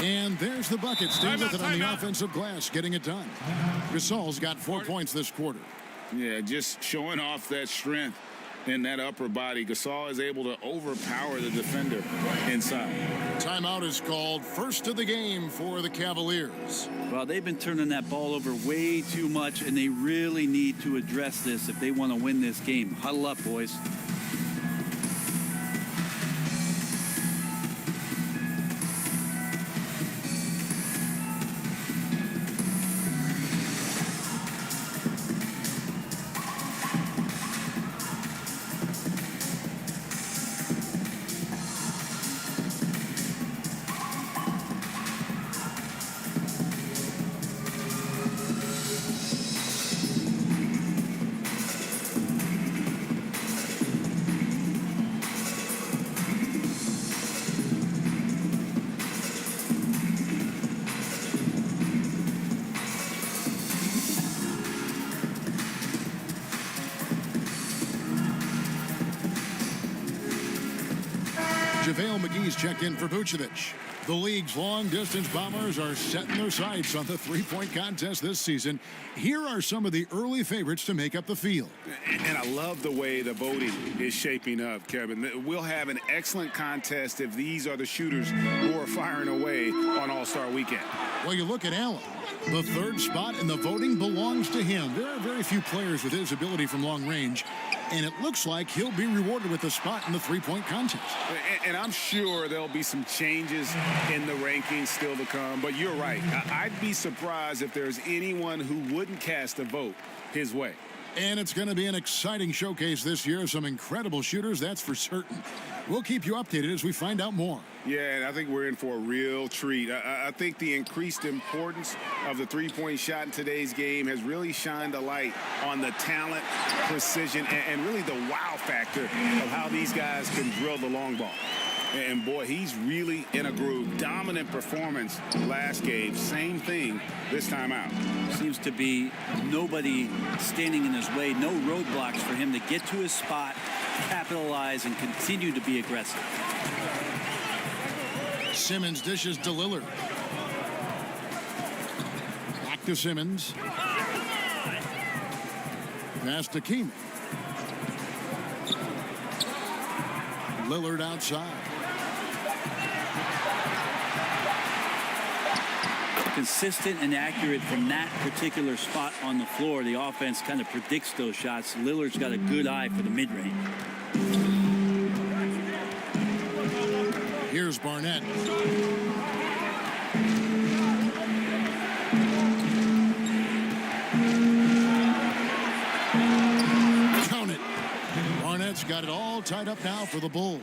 And there's the bucket. Stay with it on the offensive glass, getting it done. Gasol's got 4 points this quarter. Yeah, just showing off that strength in that upper body. Gasol is able to overpower the defender inside. Timeout is called. First of the game for the Cavaliers. Well, they've been turning that ball over way too much, and they really need to address this if they want to win this game. Huddle up, boys. JaVale McGee's checked in for Vucevic. The league's long-distance bombers are setting their sights on the three-point contest this season. Here are some of the early favorites to make up the field. And I love the way the voting is shaping up, Kevin. We'll have an excellent contest if these are the shooters who are firing away on All-Star Weekend. Well, you look at Allen. The third spot in the voting belongs to him. There are very few players with his ability from long range, and it looks like he'll be rewarded with a spot in the three-point contest. And I'm sure there'll be some changes in the rankings still to come, but you're right. I'd be surprised if there's anyone who wouldn't cast a vote his way. And it's going to be an exciting showcase this year. Some incredible shooters, that's for certain. We'll keep you updated as we find out more. Yeah, and I think we're in for a real treat. I think the increased importance of the three-point shot in today's game has really shined a light on the talent, precision, and really the wow factor of how these guys can drill the long ball. And, boy, he's really in a groove. Dominant performance last game. Same thing this time out. Seems to be nobody standing in his way. No roadblocks for him to get to his spot, capitalize, and continue to be aggressive. Simmons dishes to Lillard. Back to Simmons. Pass to Keem. Lillard outside. Consistent and accurate from that particular spot on the floor. The offense kind of predicts those shots. Lillard's got a good eye for the mid-range. Here's Barnett. Count it. Barnett's got it all tied up now for the Bulls.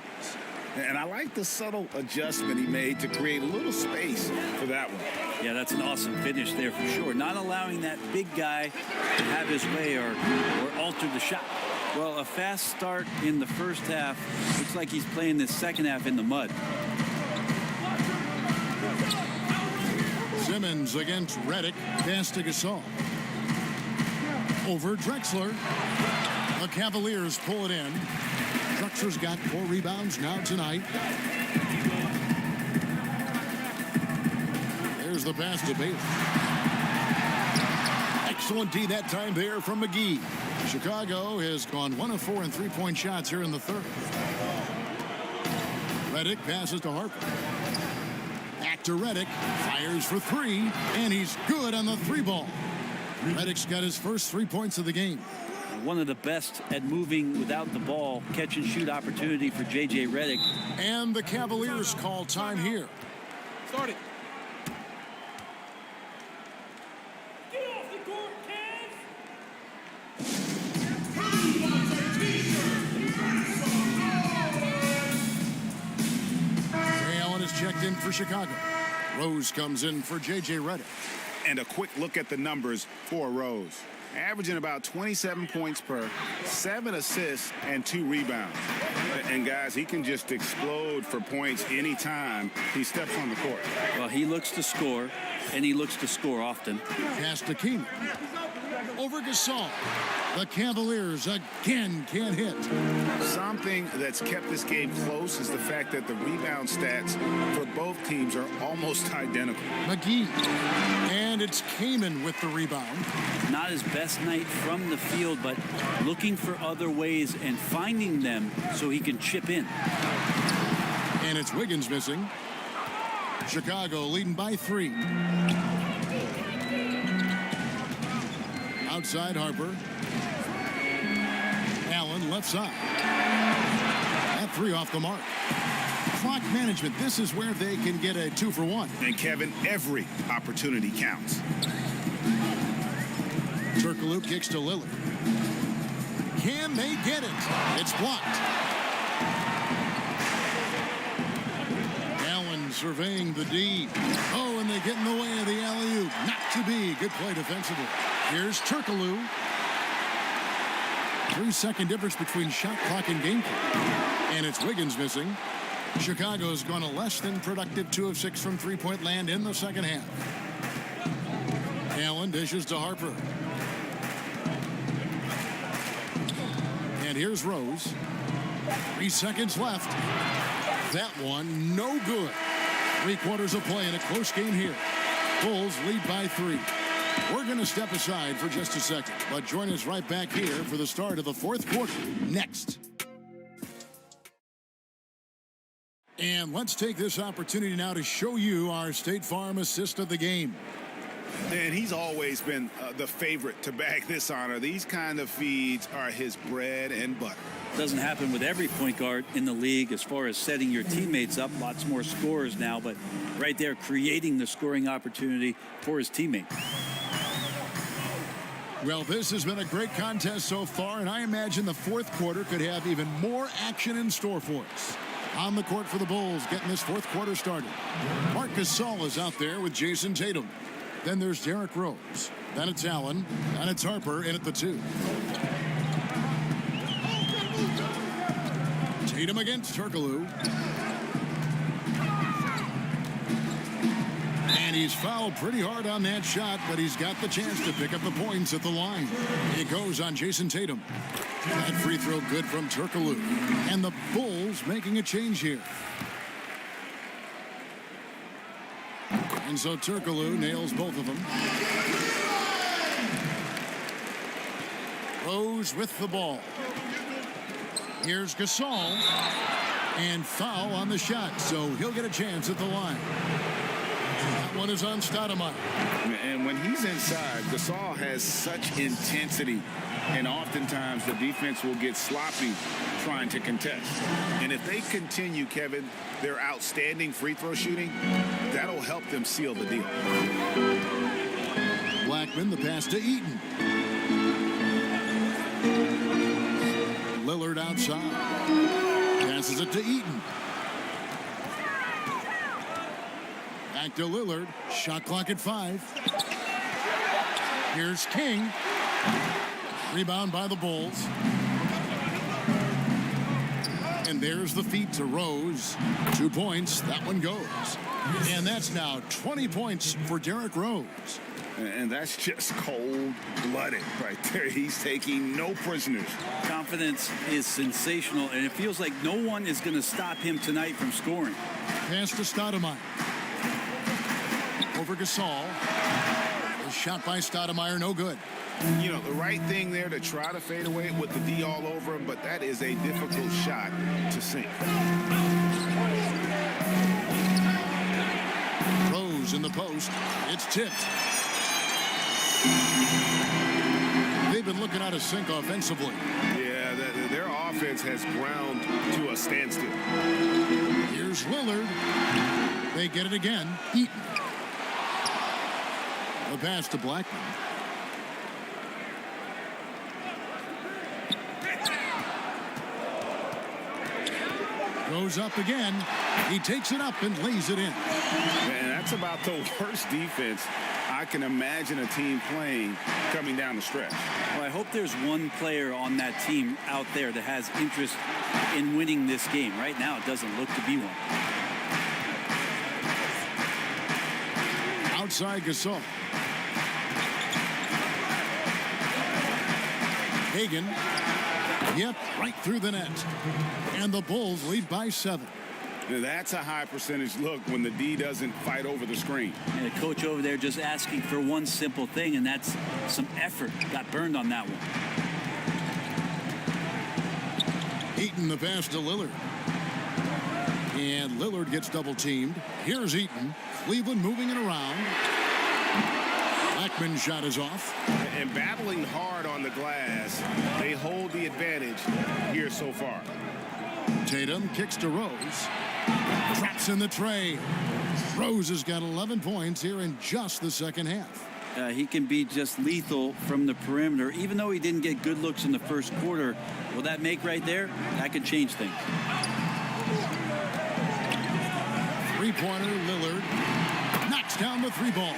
And I like the subtle adjustment he made to create a little space for that one. Yeah, that's an awesome finish there for sure. Not allowing that big guy to have his way or alter the shot. Well, a fast start in the first half. Looks like he's playing this second half in the mud. Simmons against Redick. Pass to Gasol. Over Drexler. The Cavaliers pull it in. Drexler's got 4 rebounds now tonight. There's the pass to Baylor. Excellent D that time there from McGee. Chicago has gone 1 of 4 in three-point shots here in the third. Redick passes to Harper. Back to Redick. Fires for 3, and he's good on the 3-ball. Redick's got his first 3 points of the game. One of the best at moving without the ball. Catch and shoot opportunity for J.J. Redick. And the Cavaliers call time here. Start it. Get off the court, Cavs! Ray Allen is checked in for Chicago. Rose comes in for J.J. Redick. And a quick look at the numbers for Rose. Averaging about 27 points per, 7 assists, and 2 rebounds. And, guys, he can just explode for points anytime he steps on the court. Well, he looks to score, and he looks to score often. Pass to Keem. over Gasol. The Cavaliers again can't hit. Something that's kept this game close is the fact that the rebound stats for both teams are almost identical. McGee. And it's Kaman with the rebound. Not his best night from the field, but looking for other ways and finding them so he can chip in. And it's Wiggins missing. Chicago leading by 3. Outside Harper. Allen left side. That 3 off the mark. Clock management. This is where they can get a 2 for 1. And Kevin, every opportunity counts. Turkoglu kicks to Lillard. Can they get it? It's blocked. Allen surveying the D. Oh, and they get in the way of the alley-oop. Not to be. Good play defensively. Here's Turkoglu. 3-second difference between shot clock and game clock. And it's Wiggins missing. Chicago's gone a less than productive 2 of 6 from three-point land in the second half. Allen dishes to Harper. And here's Rose. 3 seconds left. That one, no good. 3/4 of play in a close game here. Bulls lead by 3. We're going to step aside for just a second, but join us right back here for the start of the 4th quarter next. And let's take this opportunity now to show you our State Farm assist of the game. And he's always been the favorite to bag this honor. These kind of feeds are his bread and butter. Doesn't happen with every point guard in the league as far as setting your teammates up. Lots more scorers now, but right there creating the scoring opportunity for his teammate. Well, this has been a great contest so far, and I imagine the 4th quarter could have even more action in store for us. On the court for the Bulls, getting this 4th quarter started. Marc Gasol is out there with Jason Tatum. Then there's Derrick Rose. Then it's Allen. And it's Harper in at the 2. Tatum against Turkoglu. And he's fouled pretty hard on that shot, but he's got the chance to pick up the points at the line. It goes on Jason Tatum. That free throw good from Turkoglu. And the Bulls making a change here. And so Turkoglu nails both of them. Rose with the ball. Here's Gasol. And foul on the shot, so he'll get a chance at the line. That one is on Stoudemire. And when he's inside, Gasol has such intensity. And oftentimes the defense will get sloppy trying to contest. And if they continue, Kevin, their outstanding free throw shooting, that'll help them seal the deal. Blackman, the pass to Eaton. Lillard outside. Passes it to Eaton. Back to Lillard. Shot clock at 5. Here's King. Rebound by the Bulls. And there's the feed to Rose. 2 points. That one goes. And that's now 20 points for Derrick Rose. And that's just cold-blooded right there. He's taking no prisoners. Confidence is sensational, and it feels like no one is going to stop him tonight from scoring. Pass to Stoudemire. Over Gasol. A shot by Stoudemire, no good. You know, the right thing there to try to fade away with the D all over him, but that is a difficult shot to sink. Rose in the post. It's tipped. They've been looking out of sync offensively. Yeah, their offense has ground to a standstill. Here's Lillard. They get it again. Eaton. The pass to Blackman. Goes up again. He takes it up and lays it in. And that's about the worst defense I can imagine a team playing coming down the stretch. Well, I hope there's one player on that team out there that has interest in winning this game. Right now, it doesn't look to be one. Outside Gasol. Hagan. Yep, right through the net. And the Bulls lead by 7. Now, that's a high percentage look when the D doesn't fight over the screen. And the coach over there just asking for one simple thing, and that's some effort. Got burned on that one. Eaton the pass to Lillard. And Lillard gets double teamed. Here's Eaton. Cleveland moving it around. Blackman's shot is off. And battling hard on the glass, they hold the advantage here so far. Tatum kicks to Rose. Traps in the tray. Rose has got 11 points here in just the second half. He can be just lethal from the perimeter. Even though he didn't get good looks in the first quarter, will that make right there? That could change things. Three-pointer, Lillard. Knocks down the 3-ball.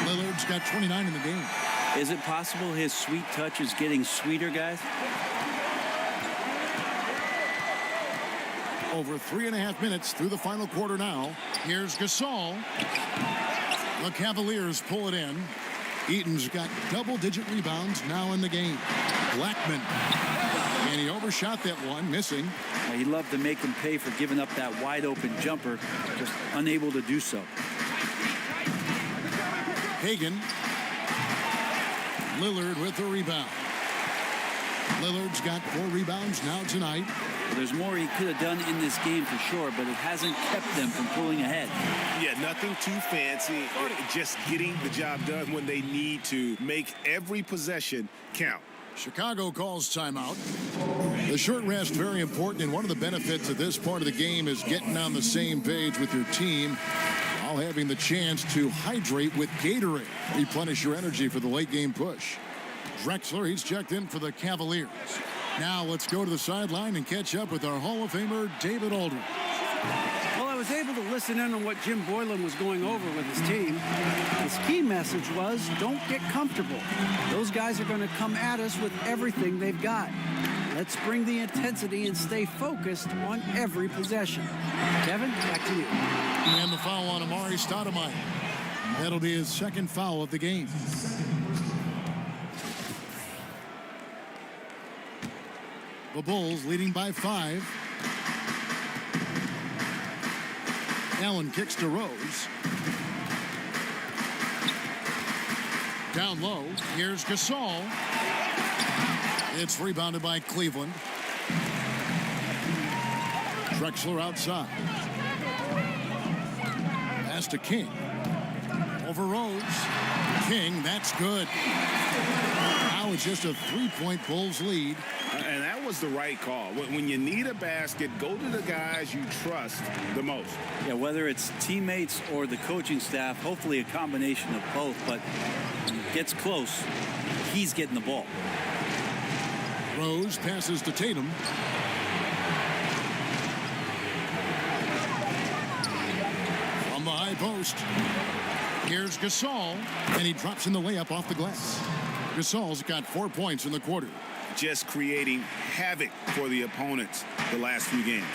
Lillard's got 29 in the game. Is it possible his sweet touch is getting sweeter, guys? Over 3.5 minutes through the final quarter now. Here's Gasol. The Cavaliers pull it in. Eaton's got double-digit rebounds now in the game. Blackman. And he overshot that one, missing. He'd love to make him pay for giving up that wide-open jumper, just unable to do so. Hagan. Lillard with the rebound. Lillard's got 4 rebounds now tonight. There's more he could have done in this game for sure, but it hasn't kept them from pulling ahead. Yeah, nothing too fancy. Just getting the job done when they need to. Make every possession count. Chicago calls timeout. The short rest very important, and one of the benefits of this part of the game is getting on the same page with your team while having the chance to hydrate with Gatorade. Replenish your energy for the late game push. Drexler, he's checked in for the Cavaliers. Now let's go to the sideline and catch up with our Hall of Famer, David Aldridge. Well, I was able to listen in on what Jim Boylan was going over with his team. His key message was, don't get comfortable. Those guys are going to come at us with everything they've got. Let's bring the intensity and stay focused on every possession. Kevin, back to you. And the foul on Amari Stoudemire. That'll be his second foul of the game. The Bulls leading by 5. Allen kicks to Rose. Down low. Here's Gasol. It's rebounded by Cleveland. Drexler outside. Pass to King. Over Rose. King, that's good. Now it's just a 3-point Bulls lead. And that was the right call. When you need a basket, go to the guys you trust the most. Yeah, whether it's teammates or the coaching staff, hopefully a combination of both, but when it gets close, he's getting the ball. Rose passes to Tatum. From the high post. Here's Gasol, and he drops in the layup off the glass. Gasol's got 4 points in the quarter. Just creating havoc for the opponents the last few games.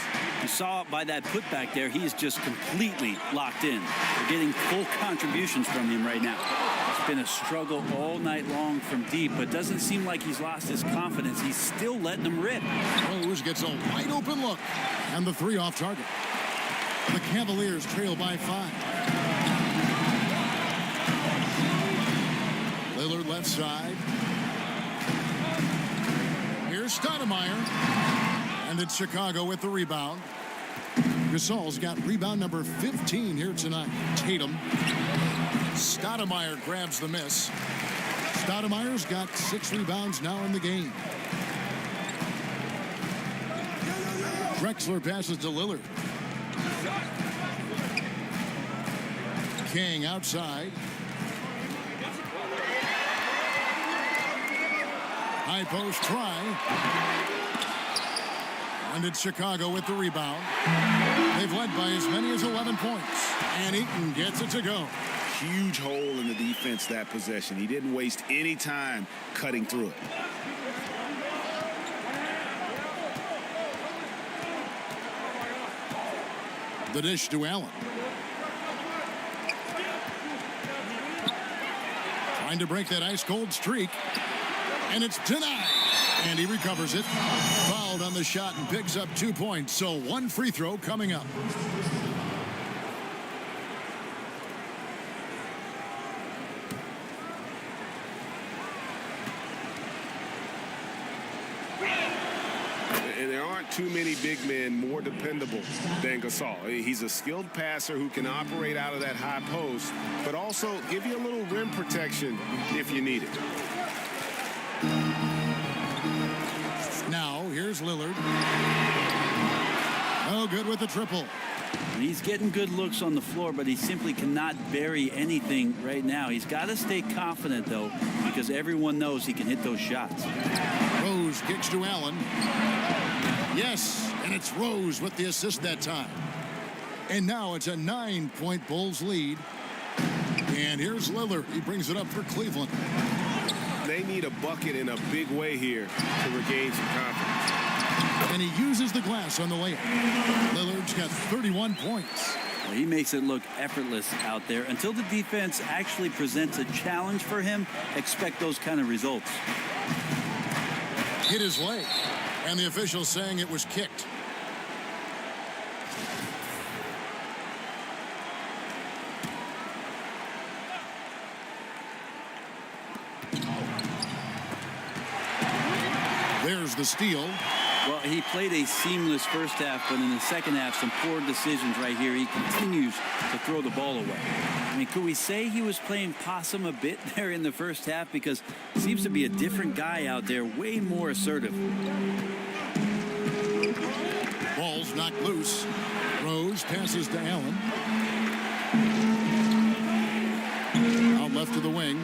You saw it by that putback there. He is just completely locked in. We're getting full contributions from him right now. It's been a struggle all night long from deep, but doesn't seem like he's lost his confidence. He's still letting them rip. Rose gets a wide open look, and the 3 off target. The Cavaliers trail by 5. Lillard left side. Here's Stoudemire. And it's Chicago with the rebound. Gasol's got rebound number 15 here tonight. Tatum. Stoudemire grabs the miss. Stoudemire's got 6 rebounds now in the game. Drexler passes to Lillard. King outside. High post try. And it's Chicago with the rebound. They've led by as many as 11 points. And Eaton gets it to go. Huge hole in the defense that possession. He didn't waste any time cutting through it. The dish to Allen. Trying to break that ice-cold streak. And it's denied. And he recovers it. Fouled on the shot and picks up 2 points. So one free throw coming up. And there aren't too many big men more dependable than Gasol. He's a skilled passer who can operate out of that high post, but also give you a little rim protection if you need it. Now, here's Lillard. Oh, good with the triple. He's getting good looks on the floor, but he simply cannot bury anything right now. He's got to stay confident, though, because everyone knows he can hit those shots. Rose kicks to Allen. Yes, and it's Rose with the assist that time. And now it's a 9-point Bulls lead. And here's Lillard. He brings it up for Cleveland. They need a bucket in a big way here to regain some confidence. And he uses the glass on the layup. Lillard's got 31 points. Well, he makes it look effortless out there. Until the defense actually presents a challenge for him, expect those kind of results. Hit his leg. And the official saying it was kicked. There's the steal. Well, he played a seamless first half, but in the second half, some poor decisions right here. He continues to throw the ball away. I mean, could we say he was playing possum a bit there in the first half? Because he seems to be a different guy out there, way more assertive. Ball's knocked loose. Rose passes to Allen. Out left to the wing.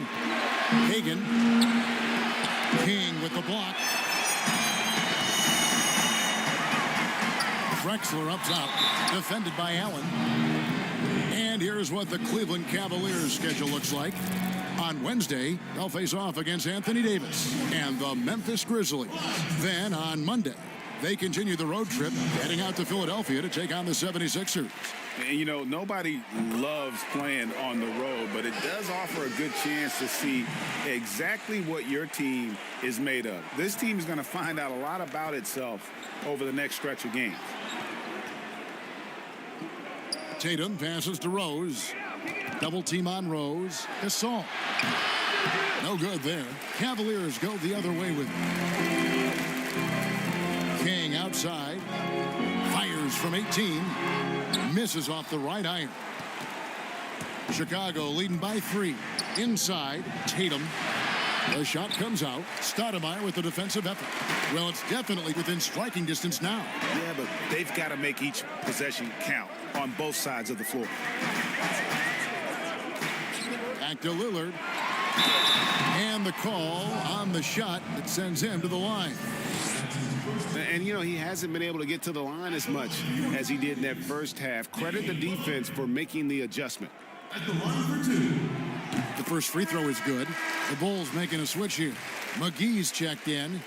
Hagan. King with the block. Drexler up top, defended by Allen. And here's what the Cleveland Cavaliers schedule looks like. On Wednesday, they'll face off against Anthony Davis and the Memphis Grizzlies. Then on Monday, they continue the road trip, heading out to Philadelphia to take on the 76ers. And, you know, nobody loves playing on the road, but it does offer a good chance to see exactly what your team is made of. This team is going to find out a lot about itself over the next stretch of games. Tatum passes to Rose. Double team on Rose. Gasol. No good there. Cavaliers go the other way with it. King outside. Fires from 18. Misses off the right iron. Chicago leading by 3. Inside, Tatum. The shot comes out. Stoudemire with the defensive effort. Well, it's definitely within striking distance now. Yeah, but they've got to make each possession count on both sides of the floor. Back to Lillard. And the call on the shot that sends him to the line. And, you know, he hasn't been able to get to the line as much as he did in that first half. Credit the defense for making the adjustment. The first free throw is good. The Bulls making a switch here. McGee's checked in.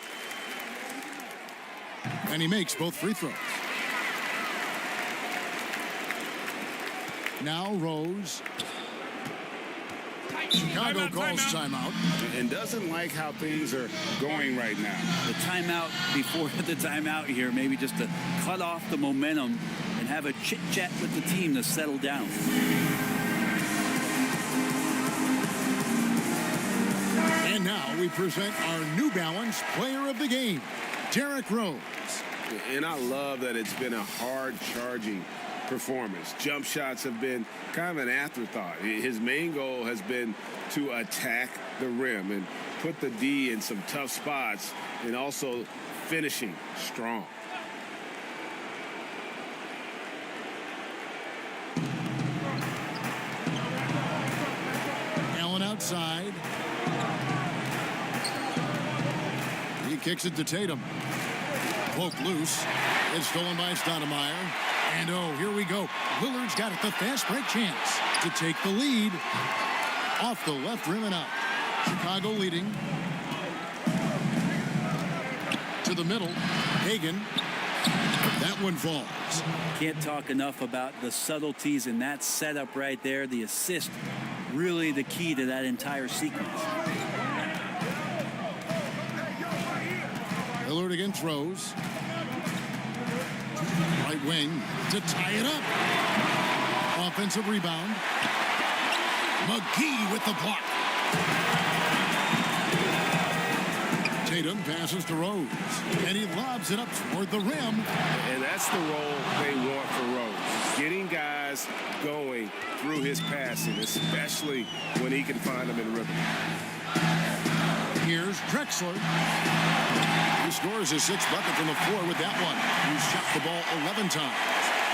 And he makes both free throws. Now Rose. Chicago calls timeout. And doesn't like how things are going right now. The timeout before the timeout here, maybe just to cut off the momentum and have a chit-chat with the team to settle down. And now we present our New Balance Player of the Game, Derrick Rose. And I love that it's been a hard-charging performance. Jump shots have been kind of an afterthought. His main goal has been to attack the rim and put the D in some tough spots and also finishing strong. Allen outside. He kicks it to Tatum. Poke loose. It's stolen by Stoudemire. And oh, here we go. Lillard's got it. The fast break chance to take the lead. Off the left rim and out. Chicago leading. To the middle. Hagan. That one falls. Can't talk enough about the subtleties in that setup right there. The assist, really the key to that entire sequence. Lillard against Rose. Right wing to tie it up. Offensive rebound. McGee with the block. Tatum passes to Rose, and he lobs it up toward the rim. And that's the role they want for Rose. Getting guys going through his passing, especially when he can find them in rhythm. Here's Drexler. He scores his 6th bucket from the floor with that one. He's shot the ball 11 times.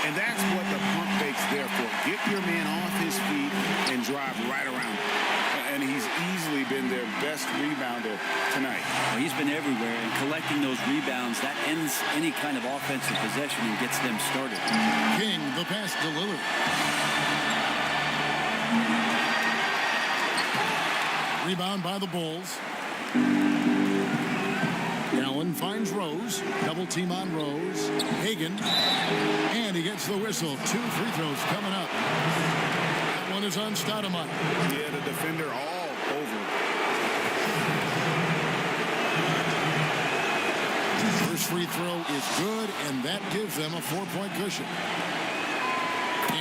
And that's what the pump fake's there for. Get your man off his feet and drive right around him. And he's easily been their best rebounder tonight. Well, he's been everywhere, and collecting those rebounds, that ends any kind of offensive possession and gets them started. King, the pass to Lillard. Rebound by the Bulls. Allen finds Rose. Double team on Rose. Hagan. And he gets the whistle. 2 free throws coming up. That one is on Stoudemire. Yeah, the defender all over. First free throw is good, and that gives them a 4-point cushion.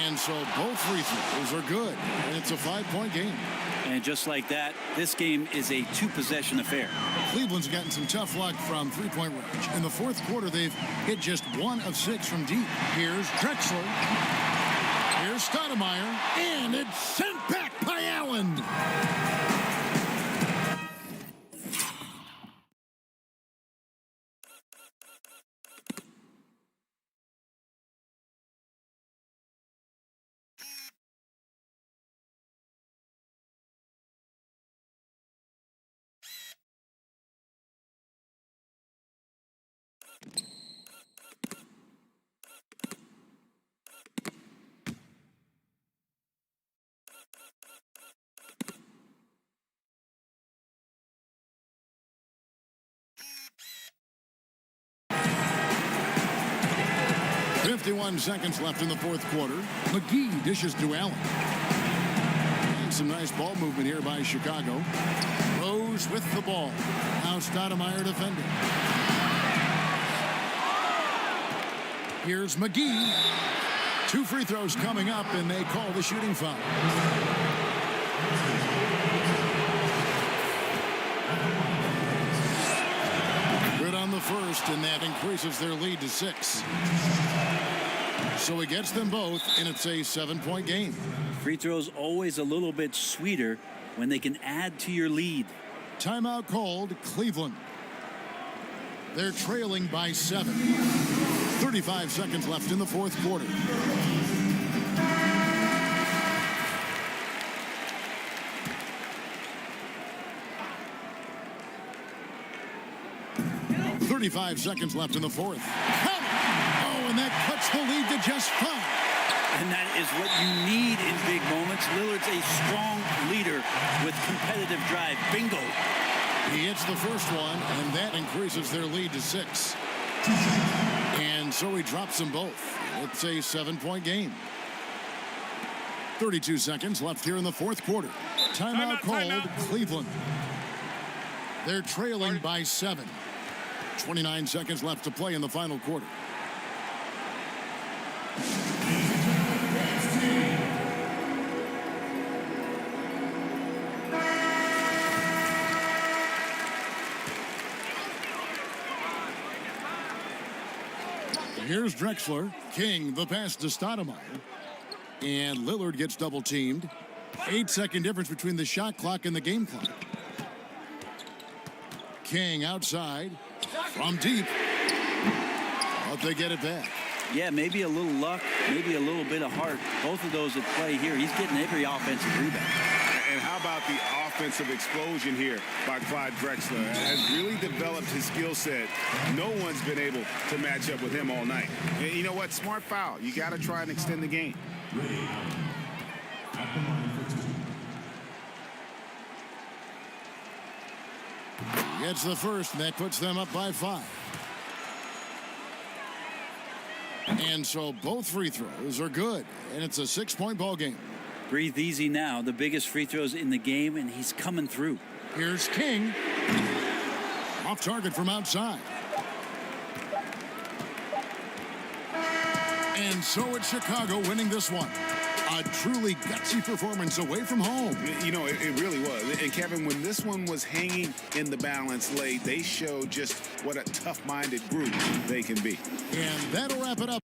And so both free throws are good, and it's a 5-point game. And just like that, this game is a 2-possession affair. Cleveland's gotten some tough luck from three-point range. In the fourth quarter, they've hit just 1 of 6 from deep. Here's Drexler. Here's Stoudemire. And it's sent back by Allen. .51 seconds left in the fourth quarter. McGee dishes to Allen. And some nice ball movement here by Chicago. Rose with the ball. Now Stoudemire defending. Here's McGee. 2 free throws coming up, and they call the shooting foul. Good on the first, and that increases their lead to 6. So he gets them both, and it's a 7-point game. Free throws always a little bit sweeter when they can add to your lead. Timeout called, Cleveland. They're trailing by 7. 35 seconds left in the fourth quarter. .35 seconds left in the fourth. Oh, and that cuts the lead to just 5. And that is what you need in big moments. Lillard's a strong leader with competitive drive. Bingo. He hits the first one, and that increases their lead to 6. And so he drops them both. It's a 7-point game. 32 seconds left here in the fourth quarter. Timeout called, Cleveland. They're trailing by 7. 29 seconds left to play in the final quarter. Here's Drexler. King, the pass to Stoudemire. And Lillard gets double teamed. 8-second difference between the shot clock and the game clock. King outside from deep. But they get it back. Yeah, maybe a little luck, maybe a little bit of heart. Both of those at play here. He's getting every offensive rebound. And how about the offensive explosion here by Clyde Drexler? Has really developed his skill set. No one's been able to match up with him all night. And you know what? Smart foul. You got to try and extend the game. Gets the first, and that puts them up by 5. And so both free throws are good, and it's a 6-point ball game. Breathe easy now. The biggest free throws in the game, and he's coming through. Here's King. Off target from outside. And so it's Chicago winning this one. A truly gutsy performance away from home. You know, it really was. And Kevin, when this one was hanging in the balance late, they showed just what a tough-minded group they can be. And that'll wrap it up.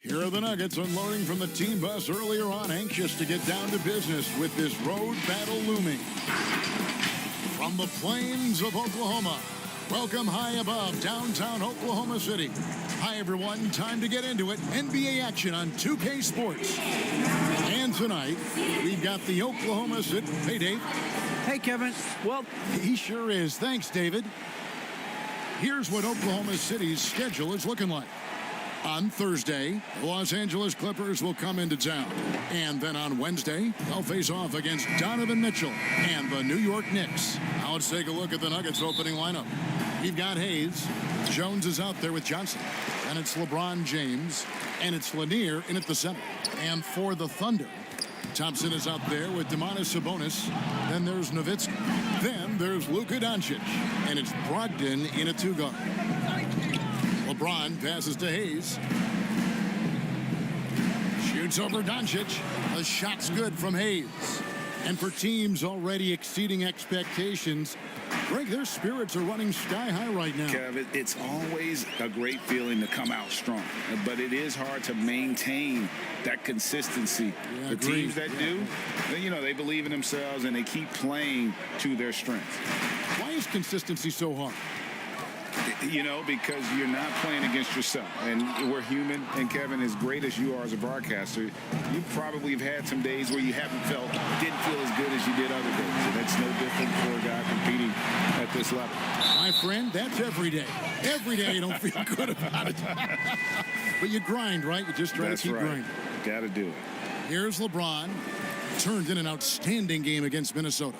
Here are the Nuggets unloading from the team bus earlier on, anxious to get down to business with this road battle looming. From the plains of Oklahoma, welcome high above downtown Oklahoma City. Hi, everyone. Time to get into it. NBA action on 2K Sports. And tonight, we've got the Oklahoma City. Hey, Dave. Hey, Kevin. Well, he sure is. Thanks, David. Here's what Oklahoma City's schedule is looking like. On Thursday, the Los Angeles Clippers will come into town. And then on Wednesday, they'll face off against Donovan Mitchell and the New York Knicks. Now let's take a look at the Nuggets opening lineup. We've got Hayes. Jones is out there with Johnson. And it's LeBron James. And it's Lanier in at the center. And for the Thunder, Thompson is out there with Domantas Sabonis. Then there's Nowitzki. Then there's Luka Doncic. And it's Brogdon in a two-guard. LeBron passes to Hayes. Shoots over Doncic. The shot's good from Hayes. And for teams already exceeding expectations, Greg, their spirits are running sky high right now. Kev, it's always a great feeling to come out strong, but it is hard to maintain that consistency. Yeah, the teams that do, they believe in themselves and they keep playing to their strengths. Why is consistency so hard? Because you're not playing against yourself. And we're human. And, Kevin, as great as you are as a broadcaster, you probably have had some days where you didn't feel as good as you did other days. And that's no different for a guy competing at this level. My friend, that's every day. Every day you don't feel good about it. But you grind, right? You just try to keep grinding. Got to do it. Here's LeBron. Turned in an outstanding game against Minnesota.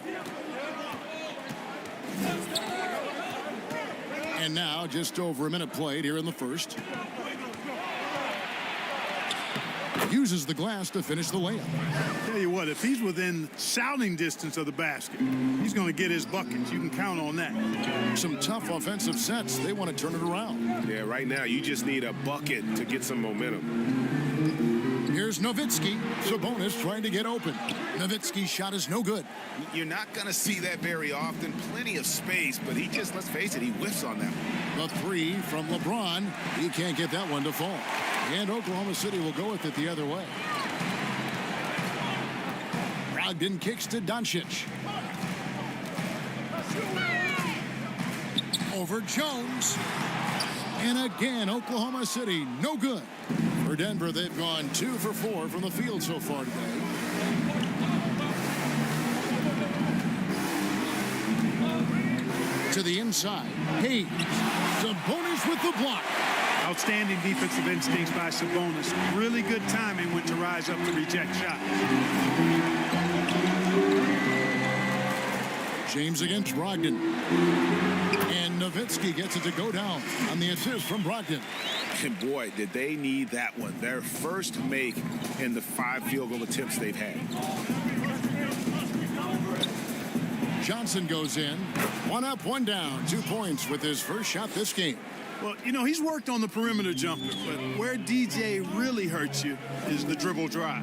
And now, just over a minute played here in the first. Uses the glass to finish the layup. Tell you what, if he's within shouting distance of the basket, he's going to get his buckets. You can count on that. Some tough offensive sets. They want to turn it around. Yeah, right now you just need a bucket to get some momentum. Here's Nowitzki. Sabonis trying to get open. Nowitzki's shot is no good. You're not going to see that very often. Plenty of space, but he just, let's face it, he whiffs on that one. The three from LeBron. He can't get that one to fall. And Oklahoma City will go with it the other way. Brogdon kicks to Doncic. Over Jones. And again, Oklahoma City, no good. For Denver, they've gone 2 for 4 from the field so far today. To the inside. Hayes. Sabonis with the block. Outstanding defensive instincts by Sabonis. Really good timing when to rise up to reject shots. James against Brogdon. And Nowitzki gets it to go down on the assist from Brogdon. And boy, did they need that one. Their first make in the 5 field goal attempts they've had. Johnson goes in. 1 up, 1 down. 2 points with his first shot this game. Well, he's worked on the perimeter jumper, but where DJ really hurts you is the dribble drive.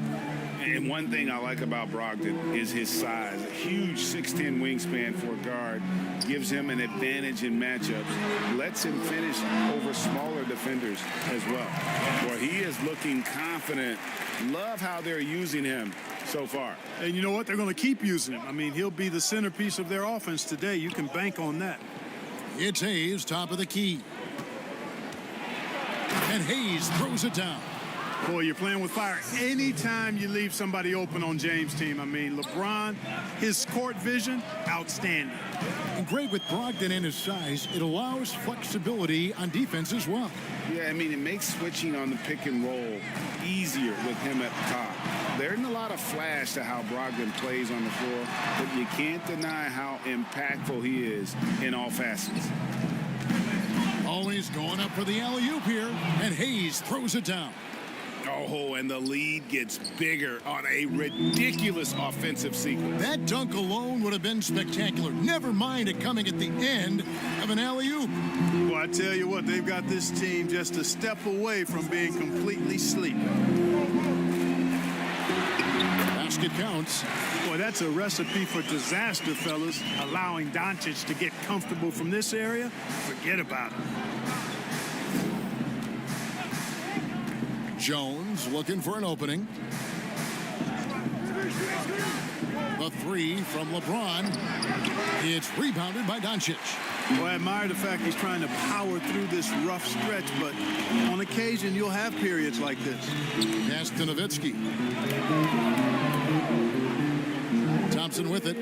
And one thing I like about Brogdon is his size. A huge 6'10" wingspan for a guard. Gives him an advantage in matchups. Lets him finish over smaller defenders as well. Well, he is looking confident. Love how they're using him so far. And you know what? They're going to keep using him. I mean, he'll be the centerpiece of their offense today. You can bank on that. It's Hayes, top of the key. And Hayes throws it down. Boy, you're playing with fire anytime you leave somebody open on James' team. I mean, LeBron, his court vision, outstanding. And great with Brogdon and his size, it allows flexibility on defense as well. Yeah, I mean, it makes switching on the pick and roll easier with him at the top. There isn't a lot of flash to how Brogdon plays on the floor, but you can't deny how impactful he is in all facets. Always going up for the alley-oop here, and Hayes throws it down. Oh, and the lead gets bigger on a ridiculous offensive sequence. That dunk alone would have been spectacular. Never mind it coming at the end of an alley-oop. Well, I tell you what, they've got this team just a step away from being completely sleeping. Basket counts. Boy, that's a recipe for disaster, fellas. Allowing Doncic to get comfortable from this area, forget about it. Jones looking for an opening. The three from LeBron. It's rebounded by Doncic. Well, I admire the fact he's trying to power through this rough stretch, but on occasion you'll have periods like this. Pass to Nowitzki. Thompson with it.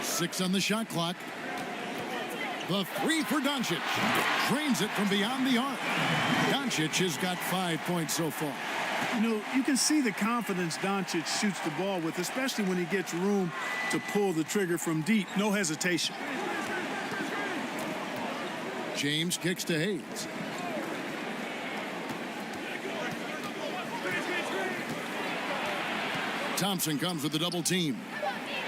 6 on the shot clock. The three for Doncic. Drains it from beyond the arc. Doncic has got 5 points so far. You can see the confidence Doncic shoots the ball with, especially when he gets room to pull the trigger from deep. No hesitation. James kicks to Hayes. Thompson comes with the double team.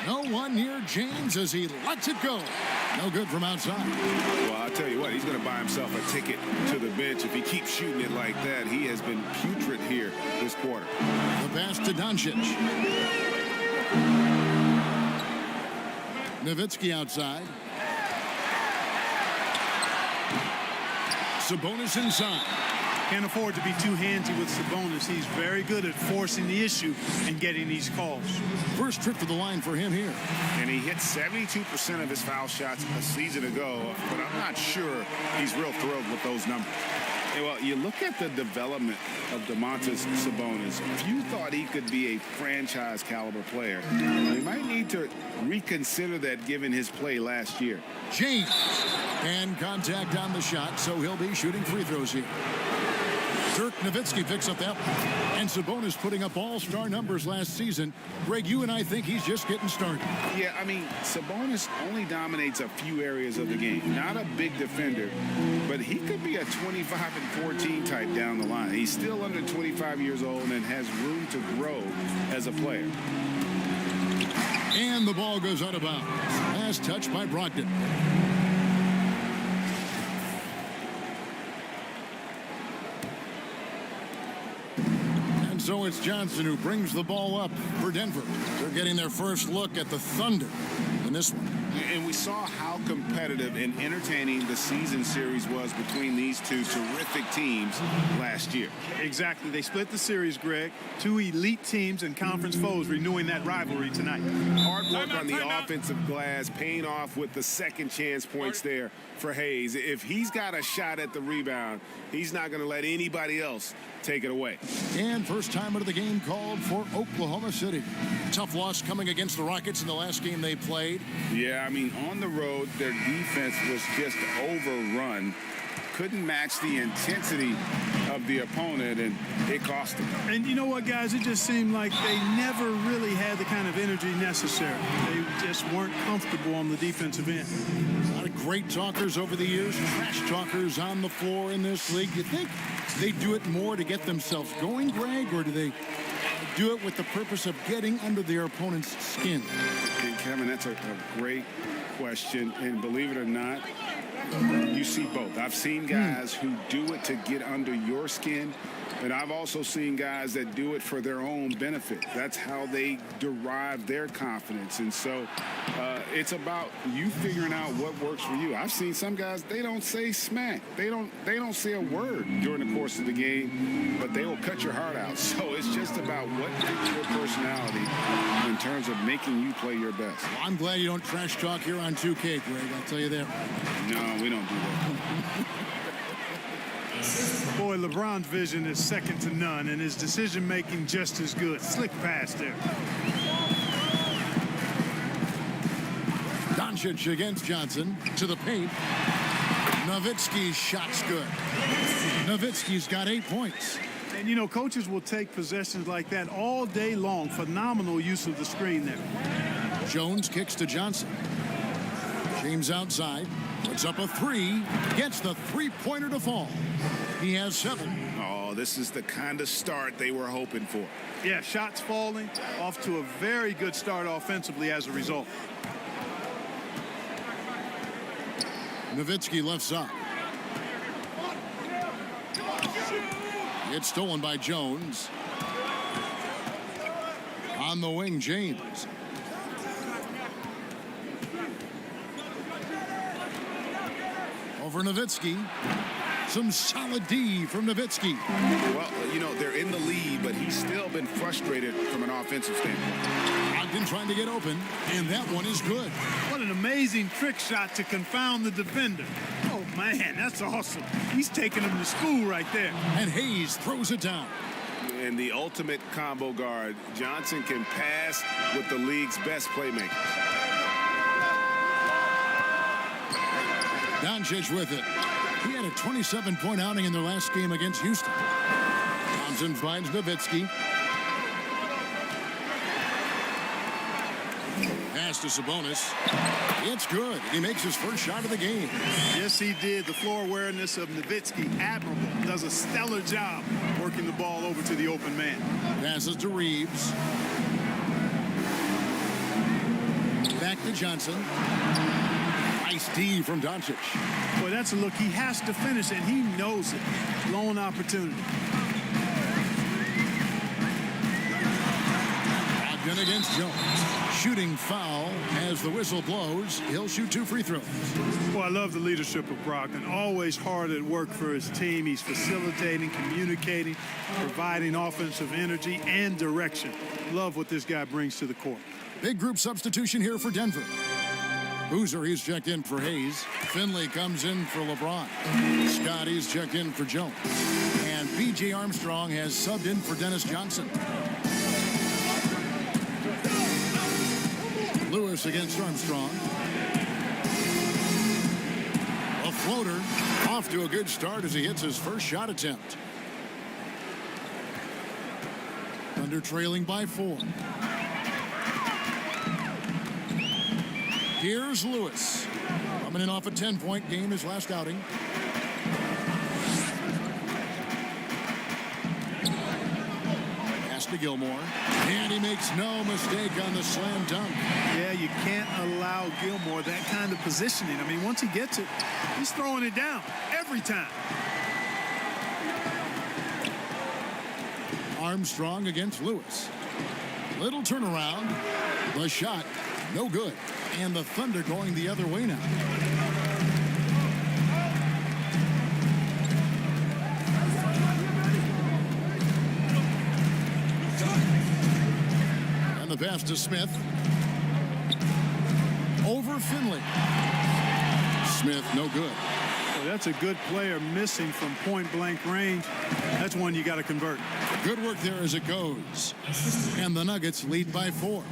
No one near James as he lets it go. No good from outside. Well, I'll tell you what, he's going to buy himself a ticket to the bench. If he keeps shooting it like that, he has been putrid here this quarter. The pass to Doncic. Nowitzki outside. Sabonis inside. Can't afford to be too handsy with Sabonis. He's very good at forcing the issue and getting these calls. First trip to the line for him here. And he hit 72% of his foul shots a season ago, but I'm not sure he's real thrilled with those numbers. Hey, well, you look at the development of Domantas Sabonis. If you thought he could be a franchise caliber player, you might need to reconsider that given his play last year. James. And contact on the shot, so he'll be shooting free throws here. Dirk Nowitzki picks up that one. And Sabonis putting up all-star numbers last season. Greg, you and I think he's just getting started. Yeah, I mean, Sabonis only dominates a few areas of the game. Not a big defender, but he could be a 25-14 type down the line. He's still under 25 years old and has room to grow as a player. And the ball goes out of bounds. Last touch by Brogdon. So it's Johnson who brings the ball up for Denver. They're getting their first look at the Thunder in this one. And we saw how competitive and entertaining the season series was between these two terrific teams last year. Exactly. They split the series, Greg. Two elite teams and conference foes renewing that rivalry tonight. Hard work on the offensive glass, paying off with the second chance points there for Hayes. If he's got a shot at the rebound, he's not going to let anybody else take it away. And first time out of the game called for Oklahoma City. Tough loss coming against the Rockets in the last game they played. Yeah, I mean, on the road, their defense was just overrun. Couldn't match the intensity of the opponent, and it cost them. And you know what, guys? It just seemed like they never really had the kind of energy necessary. They just weren't comfortable on the defensive end. A lot of great talkers over the years, trash talkers on the floor in this league. You think they do it more to get themselves going, Greg, or do they do it with the purpose of getting under their opponent's skin? And Kevin, that's a great question, and believe it or not, you see both. I've seen guys who do it to get under your skin, but I've also seen guys that do it for their own benefit. That's how they derive their confidence. And so it's about you figuring out what works for you. I've seen some guys, they don't say smack. They don't say a word during the course of the game, but they will cut your heart out. So it's just about what fits your personality in terms of making you play your best. Well, I'm glad you don't trash talk here on 2K, Greg. I'll tell you that. No, we don't do that. Boy, LeBron's vision is second to none, and his decision-making just as good. Slick pass there. Doncic against Johnson to the paint. Nowitzki's shot's good. Nowitzki's got 8 points. And, you know, coaches will take possessions like that all day long. Phenomenal use of the screen there. Jones kicks to Johnson. James outside. Puts up a three. Gets the three-pointer to fall. He has 7. Oh, this is the kind of start they were hoping for. Yeah, shots falling. Off to a very good start offensively as a result. Nowitzki left side. It's stolen by Jones. On the wing, James. Over Nowitzki. Some solid D from Nowitzki. Well, you know, they're in the lead, but he's still been frustrated from an offensive standpoint. Ogden trying to get open, and that one is good. What an amazing trick shot to confound the defender. Oh, man, that's awesome. He's taking him to school right there. And Hayes throws it down. And the ultimate combo guard, Johnson can pass with the league's best playmaker. Doncic with it. He had a 27-point outing in their last game against Houston. Thompson finds Nowitzki. Pass to Sabonis. It's good. He makes his first shot of the game. Yes, he did. The floor awareness of Nowitzki, admirable. Does a stellar job working the ball over to the open man. Passes to Reeves. Back to Johnson. Nice D from Doncic. Boy, that's a look. He has to finish, and he knows it. Lone opportunity. Ogden against Jones. shooting foul as the whistle blows. He'll shoot 2 free throws. Well, I love the leadership of Brogdon. Always hard at work for his team. He's facilitating, communicating, providing offensive energy and direction. Love what this guy brings to the court. Big group substitution here for Denver. Boozer, he's checked in for Hayes. Finley comes in for LeBron. Scotty's checked in for Jones. And B.J. Armstrong has subbed in for Dennis Johnson. Lewis against Armstrong. A floater. Off to a good start as he hits his first shot attempt. Thunder trailing by 4. Here's Lewis. Coming in off a 10-point game his last outing. Pass to Gilmore. And he makes no mistake on the slam dunk. Yeah, you can't allow Gilmore that kind of positioning. I mean, once he gets it, he's throwing it down every time. Armstrong against Lewis. Little turnaround. The shot, no good. And the Thunder going the other way now. And the pass to Smith. Over Finley. Smith, no good. Well, that's a good player missing from point-blank range. That's one you got to convert. Good work there as it goes. And the Nuggets lead by 4.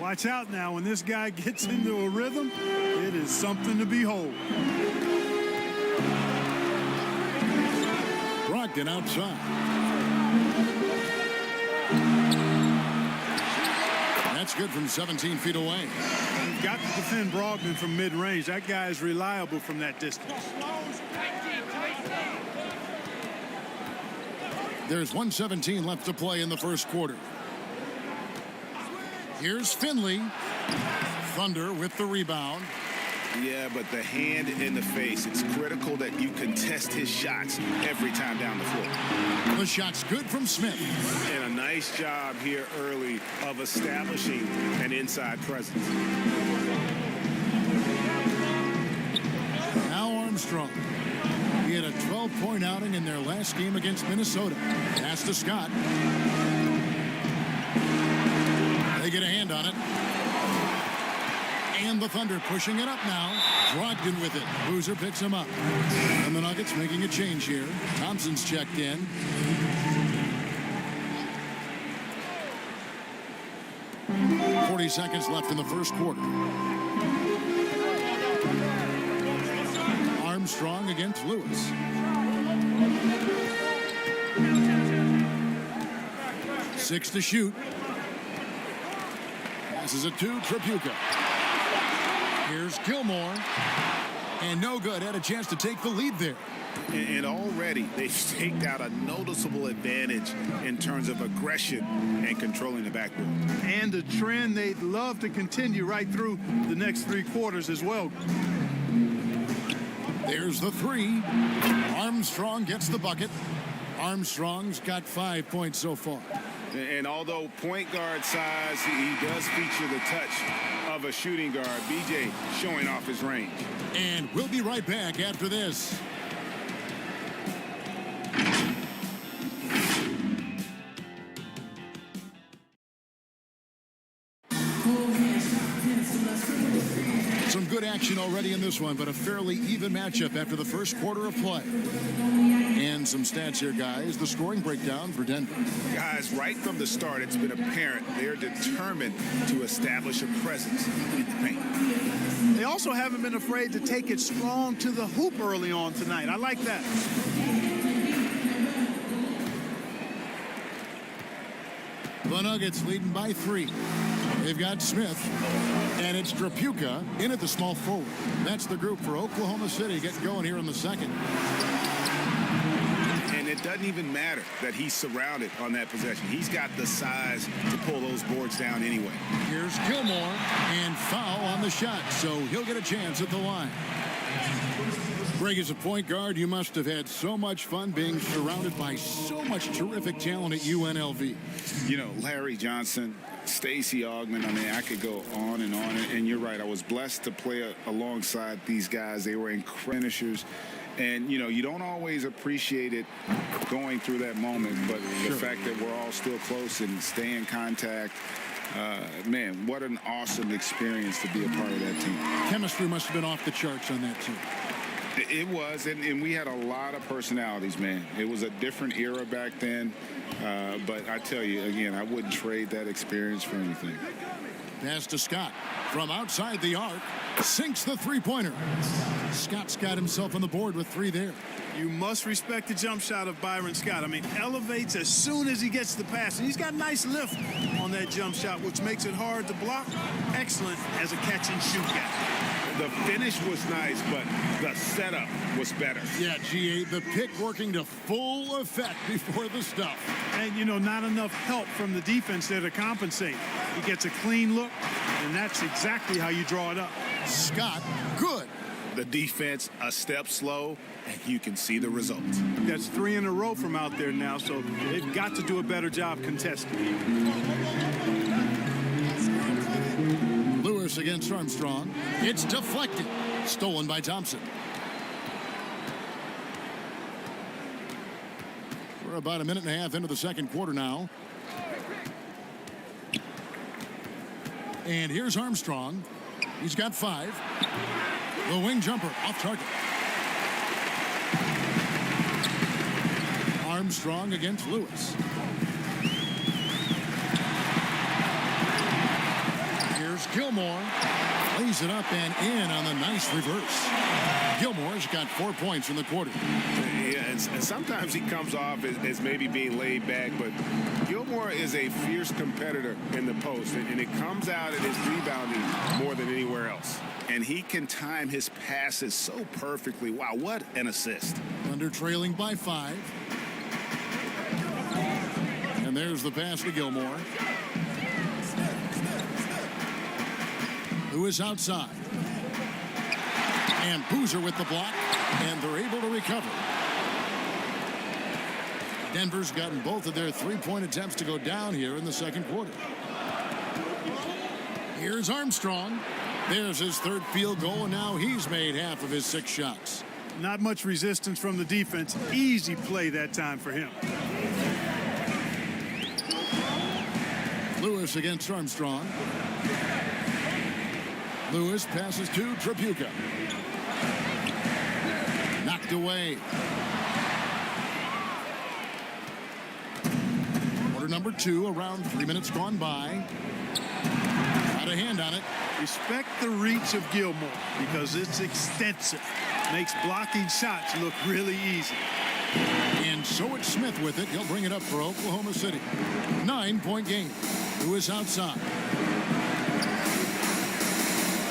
Watch out now. When this guy gets into a rhythm, it is something to behold. Brogdon outside. That's good from 17 feet away. You've got to defend Brogdon from mid-range. That guy is reliable from that distance. There's 1:17 left to play in the first quarter. Here's Finley. Thunder with the rebound. Yeah, but the hand in the face. It's critical that you contest his shots every time down the floor. The shot's good from Smith. And a nice job here early of establishing an inside presence. Now Armstrong. He had a 12-point outing in their last game against Minnesota. Pass to Scott. They get a hand on it. And the Thunder pushing it up now. Brogdon with it. Boozer picks him up. And the Nuggets making a change here. Thompson's checked in. .40 seconds left in the first quarter. Armstrong against Lewis. Six to shoot. Passes it to Tripucka. Here's Gilmore. And no good. Had a chance to take the lead there. And already they've staked out a noticeable advantage in terms of aggression and controlling the backboard. And a trend they'd love to continue right through the next 3 quarters as well. There's the 3. Armstrong gets the bucket. Armstrong's got 5 points so far. And although point guard size, he does feature the touch of a shooting guard. BJ showing off his range. And we'll be right back after this. Some good action already in this one, but a fairly even matchup after the first quarter of play. And some stats here, guys. The scoring breakdown for Denver. Guys, right from the start, it's been apparent they're determined to establish a presence in the paint. They also haven't been afraid to take it strong to the hoop early on tonight. I like that. The Nuggets leading by 3. They've got Smith, and it's Tripucka in at the small forward. That's the group for Oklahoma City getting going here in the second. And it doesn't even matter that he's surrounded on that possession. He's got the size to pull those boards down anyway. Here's Gilmore, and foul on the shot, so he'll get a chance at the line. Greg, as a point guard, you must have had so much fun being surrounded by so much terrific talent at UNLV. You know, Larry Johnson, Stacey Augmon, I mean, I could go on. And you're right, I was blessed to play alongside these guys. They were finishers. And, you know, you don't always appreciate it going through that moment, but the fact that we're all still close and stay in contact, man, what an awesome experience to be a part of that team. Chemistry must have been off the charts on that team. It was, and we had a lot of personalities, man. It was a different era back then, but I tell you, again, I wouldn't trade that experience for anything. Pass to Scott from outside the arc, sinks the three-pointer. Scott's got himself on the board with 3 there. You must respect the jump shot of Byron Scott. I mean, elevates as soon as he gets the pass. And he's got nice lift on that jump shot, which makes it hard to block. Excellent as a catch-and-shoot guy. The finish was nice, but the setup was better. Yeah, GA, the pick working to full effect before the stuff. And, you know, not enough help from the defense there to compensate. He gets a clean look, and that's exactly how you draw it up. Scott, good. The defense a step slow, and you can see the results. That's 3 in a row from out there now, so they've got to do a better job contesting. Lewis against Armstrong. It's deflected. Stolen by Thompson. We're about a minute and a half into the second quarter now. And here's Armstrong. He's got 5. The wing jumper off target. Armstrong against Lewis. Here's Gilmore. Lays it up and in on the nice reverse. Gilmore's got 4 points in the quarter. Yeah, and sometimes he comes off as maybe being laid back, but Gilmore is a fierce competitor in the post, and it comes out in his rebounding more than anywhere else. And he can time his passes so perfectly. Wow, what an assist. Thunder trailing by 5. And there's the pass to Gilmore. Who is outside. And Boozer with the block, and they're able to recover. Denver's gotten both of their 3-point attempts to go down here in the second quarter. Here's Armstrong. There's his 3rd field goal, and now he's made half of his 6 shots. Not much resistance from the defense. Easy play that time for him. Lewis against Armstrong. Lewis passes to Tripucka. Knocked away. Quarter number 2, around 3 minutes gone by. Got a hand on it. Respect the reach of Gilmore because it's extensive. Makes blocking shots look really easy. And so it's Smith with it. He'll bring it up for Oklahoma City. 9-point game. Lewis outside.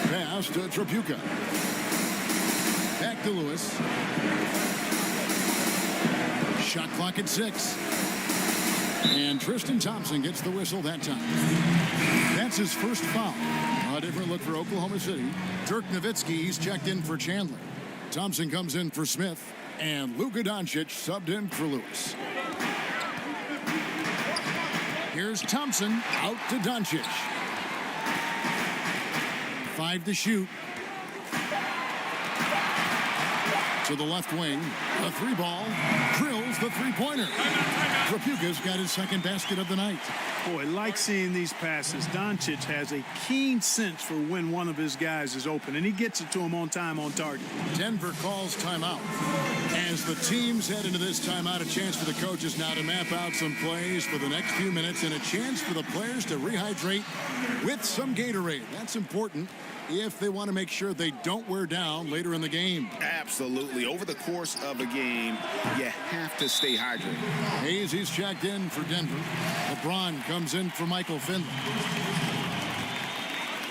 Pass to Tripucka. Back to Lewis. Shot clock at 6. And Tristan Thompson gets the whistle that time. That's his first foul. A different look for Oklahoma City. Dirk Nowitzki, he's checked in for Chandler. Thompson comes in for Smith. And Luka Doncic subbed in for Lewis. Here's Thompson out to Doncic. 5 to shoot. To the left wing. A 3-ball. Drills the 3-pointer. Tripucka's got his 2nd basket of the night. Boy, like seeing these passes. Doncic has a keen sense for when one of his guys is open, and he gets it to him on time, on target. Denver calls timeout. As the teams head into this timeout, a chance for the coaches now to map out some plays for the next few minutes and a chance for the players to rehydrate with some Gatorade. That's important if they want to make sure they don't wear down later in the game. Absolutely. Over the course of a game, you have to stay hydrated. Hayes, he's checked in for Denver. LeBron comes in for Michael Finley.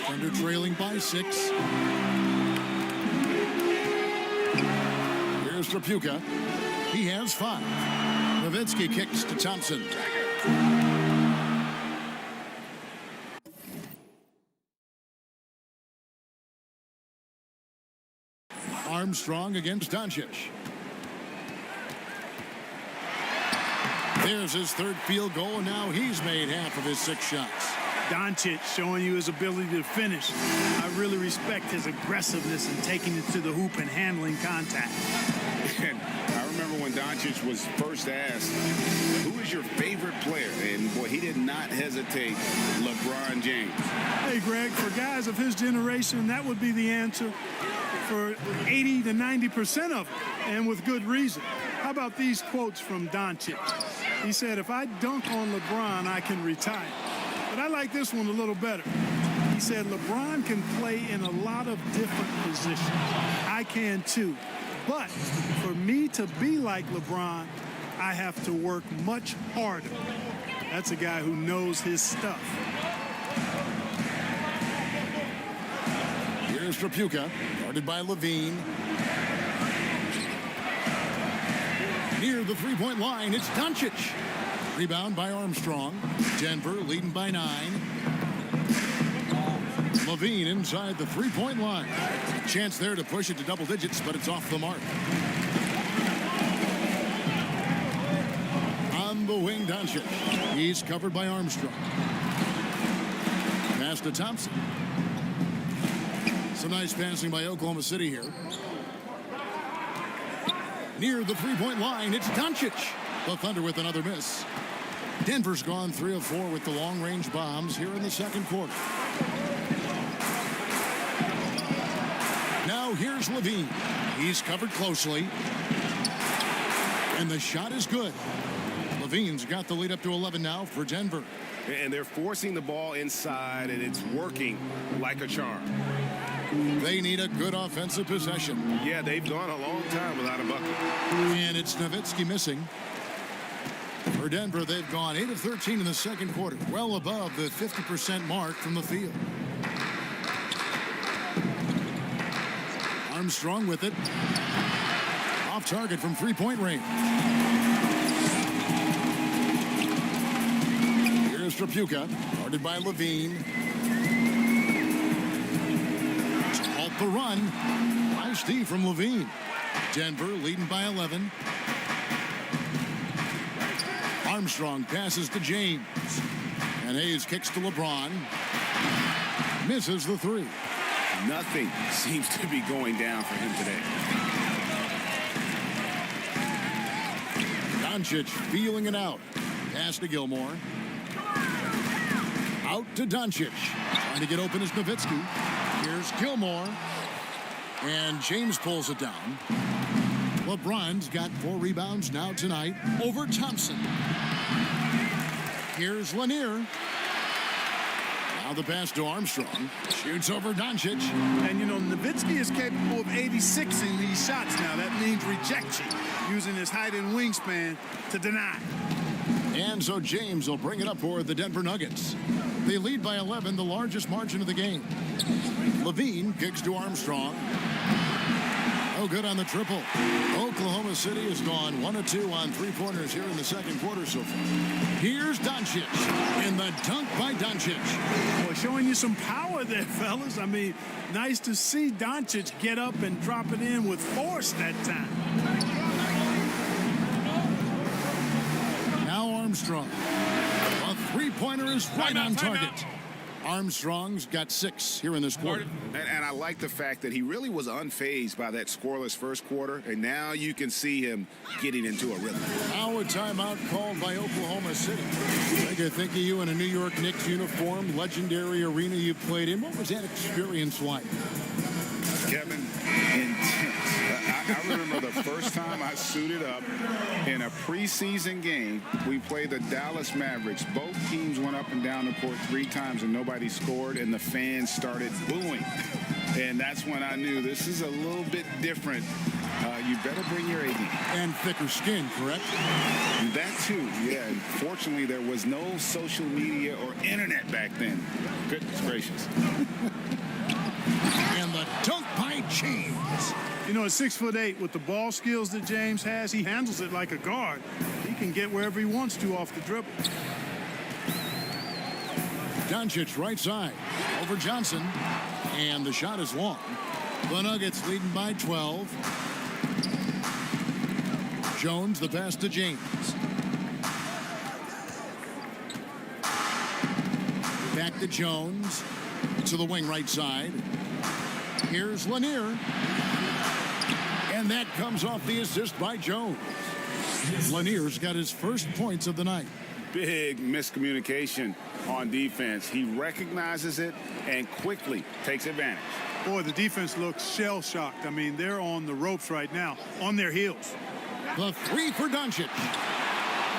Thunder trailing by 6. Here's Tripucka. He has 5. Nowitzki kicks to Thompson. Armstrong against Doncic. There's his third field goal, and now he's made half of his 6 shots. Doncic showing you his ability to finish. I really respect his aggressiveness in taking it to the hoop and handling contact. And I remember when Doncic was first asked, who is your favorite player? And boy, he did not hesitate. LeBron James. Hey, Greg, for guys of his generation, that would be the answer for 80 to 90% of them, and with good reason. How about these quotes from Doncic? He said, if I dunk on LeBron, I can retire. But I like this one a little better. He said, LeBron can play in a lot of different positions. I can too. But for me to be like LeBron, I have to work much harder. That's a guy who knows his stuff. Here's Trapuka, guarded by Levine. Near the three-point line, it's Doncic. Rebound by Armstrong. Denver leading by 9. Levine inside the three-point line. Chance there to push it to double digits, but it's off the mark. On the wing, Doncic. He's covered by Armstrong. Pass to Thompson. Some nice passing by Oklahoma City here. Near the three-point line, it's Doncic. The Thunder with another miss. Denver's gone 3 of 4 with the long-range bombs here in the second quarter. Now here's Levine. He's covered closely. And the shot is good. Levine's got the lead up to 11 now for Denver. And they're forcing the ball inside, and it's working like a charm. They need a good offensive possession. Yeah, they've gone a long time without a bucket. And it's Nowitzki missing. For Denver, they've gone 8 of 13 in the second quarter, well above the 50% mark from the field. Armstrong with it. Off target from three-point range. Here's Trapuka, guarded by Levine. To halt the run. Nice D from Levine. Denver leading by 11. Armstrong passes to James. And Hayes kicks to LeBron. Misses the 3. Nothing seems to be going down for him today. Doncic feeling it out. Pass to Gilmore. Out to Doncic. Trying to get open is Nowitzki. Here's Gilmore. And James pulls it down. LeBron's got 4 rebounds now tonight over Thompson. Here's Lanier. Now the pass to Armstrong. Shoots over Doncic. And, you know, Nowitzki is capable of 86ing these shots now. That means rejection, using his height and wingspan to deny. And so James will bring it up for the Denver Nuggets. They lead by 11, the largest margin of the game. Levine kicks to Armstrong. Oh, good on the triple. Oklahoma City has gone 1 of 2 on three-pointers here in the second quarter so far. Here's Doncic. And the dunk by Doncic. Well, showing you some power there, fellas. I mean, nice to see Doncic get up and drop it in with force that time. Now Armstrong. A three-pointer is right on target. Armstrong's got 6 here in this quarter. And I like the fact that he really was unfazed by that scoreless first quarter, and now you can see him getting into a rhythm. Now a timeout called by Oklahoma City. I think of you in a New York Knicks uniform, legendary arena you played in. What was that experience like? Kevin, intense. I remember the first time I suited up in a preseason game. We played the Dallas Mavericks. Both teams went up and down the court 3 times and nobody scored, and the fans started booing. And that's when I knew this is a little bit different. You better bring your AD. And thicker skin, correct? That too, yeah. And fortunately, there was no social media or internet back then. Goodness gracious. And the dunk by James. You know, at 6'8", with the ball skills that James has, he handles it like a guard. He can get wherever he wants to off the dribble. Doncic right side over Johnson. And the shot is long. The Nuggets leading by 12. Jones, the pass to James. Back to Jones. To the wing right side. Here's Lanier. And that comes off the assist by Jones. Lanier's got his first points of the night. Big miscommunication on defense. He recognizes it and quickly takes advantage. Boy, the defense looks shell-shocked. I mean, they're on the ropes right now, on their heels. The three for Doncic.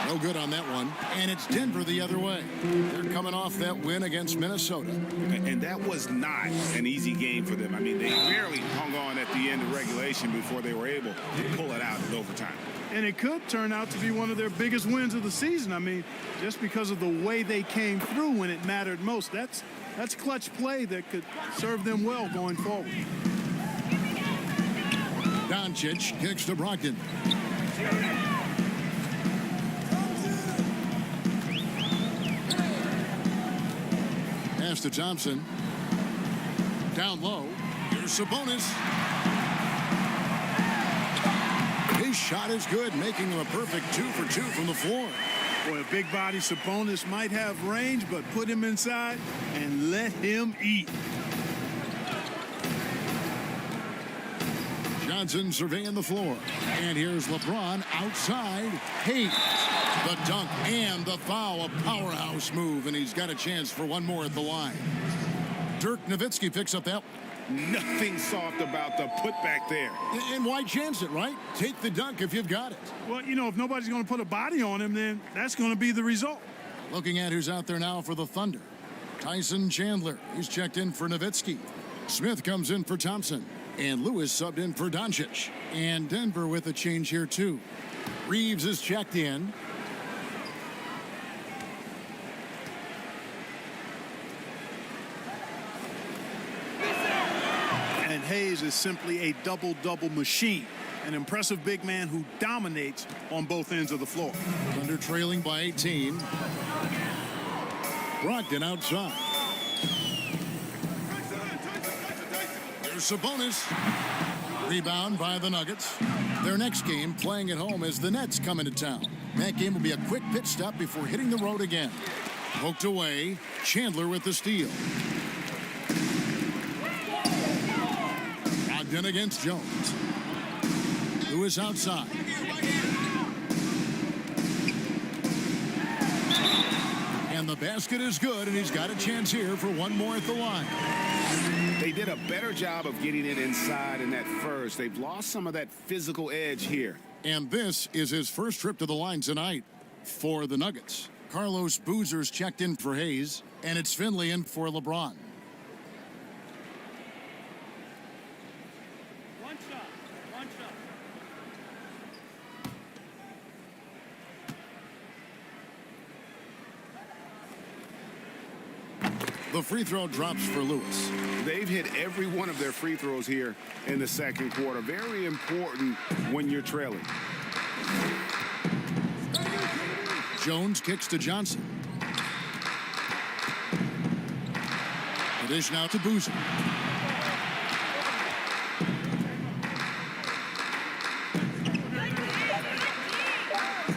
No good on that one. And it's Denver the other way. They're coming off that win against Minnesota. And that was not an easy game for them. I mean, they barely hung on at the end of regulation before they were able to pull it out in overtime. And it could turn out to be one of their biggest wins of the season. I mean, just because of the way they came through when it mattered most. That's clutch play that could serve them well going forward. Doncic kicks to Brogdon. Pass to Thompson. Down low. Here's Sabonis. His shot is good, making him a perfect 2 for 2 from the floor. Boy, a big body Sabonis might have range, but put him inside and let him eat. Johnson surveying the floor. And here's LeBron outside. Hayes. The dunk and the foul. A powerhouse move, and he's got a chance for one more at the line. Dirk Nowitzki picks up that. Nothing soft about the putback there. And why chance it, right? Take the dunk if you've got it. Well, you know, if nobody's going to put a body on him, then that's going to be the result. Looking at who's out there now for the Thunder. Tyson Chandler. He's checked in for Nowitzki. Smith comes in for Thompson. And Lewis subbed in for Doncic. And Denver with a change here, too. Reeves is checked in. And Hayes is simply a double-double machine. An impressive big man who dominates on both ends of the floor. Thunder trailing by 18. Brogdon outside. There's Sabonis. Rebound by the Nuggets. Their next game, playing at home, is the Nets coming to town. That game will be a quick pit stop before hitting the road again. Poked away. Chandler with the steal. Brogdon against Jones. Lewis outside. And the basket is good, and he's got a chance here for one more at the line. They did a better job of getting it inside in that first. They've lost some of that physical edge here. And this is his first trip to the line tonight for the Nuggets. Carlos Boozer's checked in for Hayes, and it's Finley in for LeBron. One shot. The free throw drops for Lewis. They've hit every one of their free throws here in the second quarter. Very important when you're trailing. Jones kicks to Johnson. The dish now to Boozer.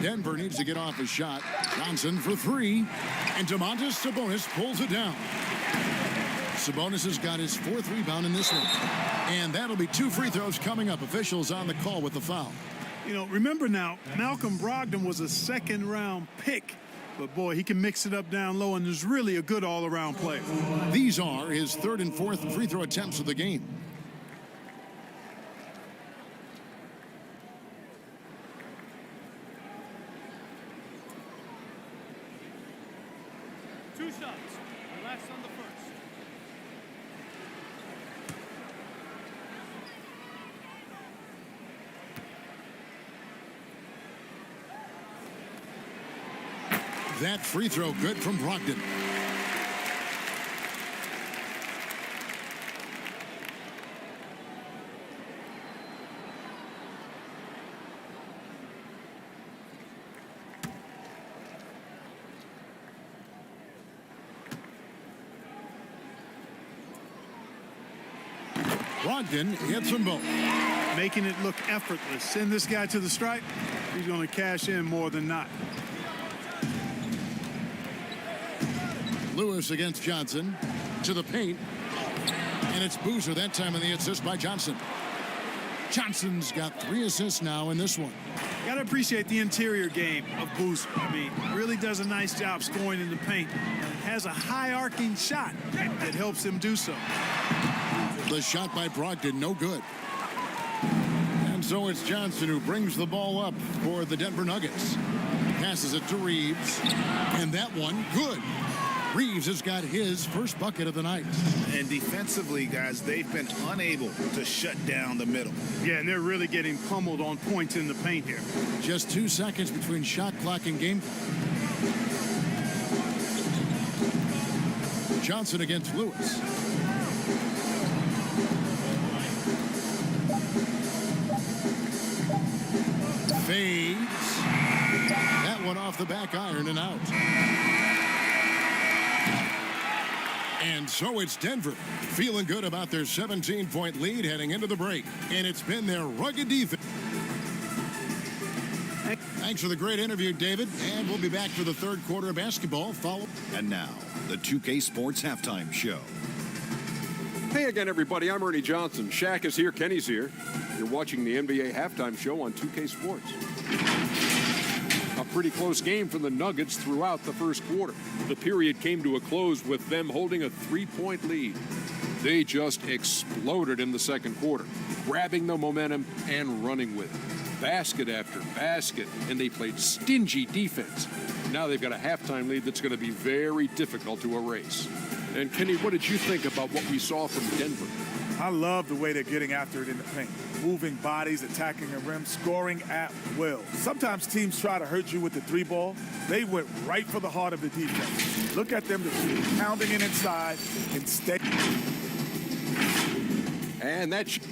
Denver needs to get off his shot. Johnson for three. And Domantas Sabonis pulls it down. Sabonis has got his fourth rebound in this one. And that'll be two free throws coming up. Officials on the call with the foul. You know, remember now, Malcolm Brogdon was a second-round pick. But, boy, he can mix it up down low, and is really a good all-around player. These are his third and fourth free throw attempts of the game. Two shots. Relax on the first. That free throw good from Brogdon. Brogdon hits them both. Making it look effortless. Send this guy to the stripe. He's going to cash in more than not. Lewis against Johnson to the paint. And it's Boozer that time in the assist by Johnson. Johnson's got 3 assists now in this one. Got to appreciate the interior game of Boozer. I mean, really does a nice job scoring in the paint. Has a high arcing shot that helps him do so. The shot by Brogdon, no good. And so it's Johnson who brings the ball up for the Denver Nuggets. Passes it to Reeves. And that one, good. Reeves has got his first bucket of the night. And defensively, guys, they've been unable to shut down the middle. Yeah, and they're really getting pummeled on points in the paint here. Just 2 seconds between shot clock and game. Johnson against Lewis. Fades. That one off the back iron and out. And so it's Denver feeling good about their 17-point lead heading into the break. And it's been their rugged defense. Thanks for the great interview, David. And we'll be back for the third quarter of basketball. And now, the 2K Sports Halftime Show. Hey again, everybody. I'm Ernie Johnson. Shaq is here. Kenny's here. You're watching the NBA Halftime Show on 2K Sports. A pretty close game for the Nuggets throughout the first quarter. The period came to a close with them holding a 3-point lead. They just exploded in the second quarter, grabbing the momentum and running with it. Basket after basket, and they played stingy defense. Now they've got a halftime lead that's going to be very difficult to erase. And Kenny, what did you think about what we saw from Denver? I love the way they're getting after it in the paint. Moving bodies, attacking the rim, scoring at will. Sometimes teams try to hurt you with the 3-ball. They went right for the heart of the defense. Look at them pounding it inside and stay. And that's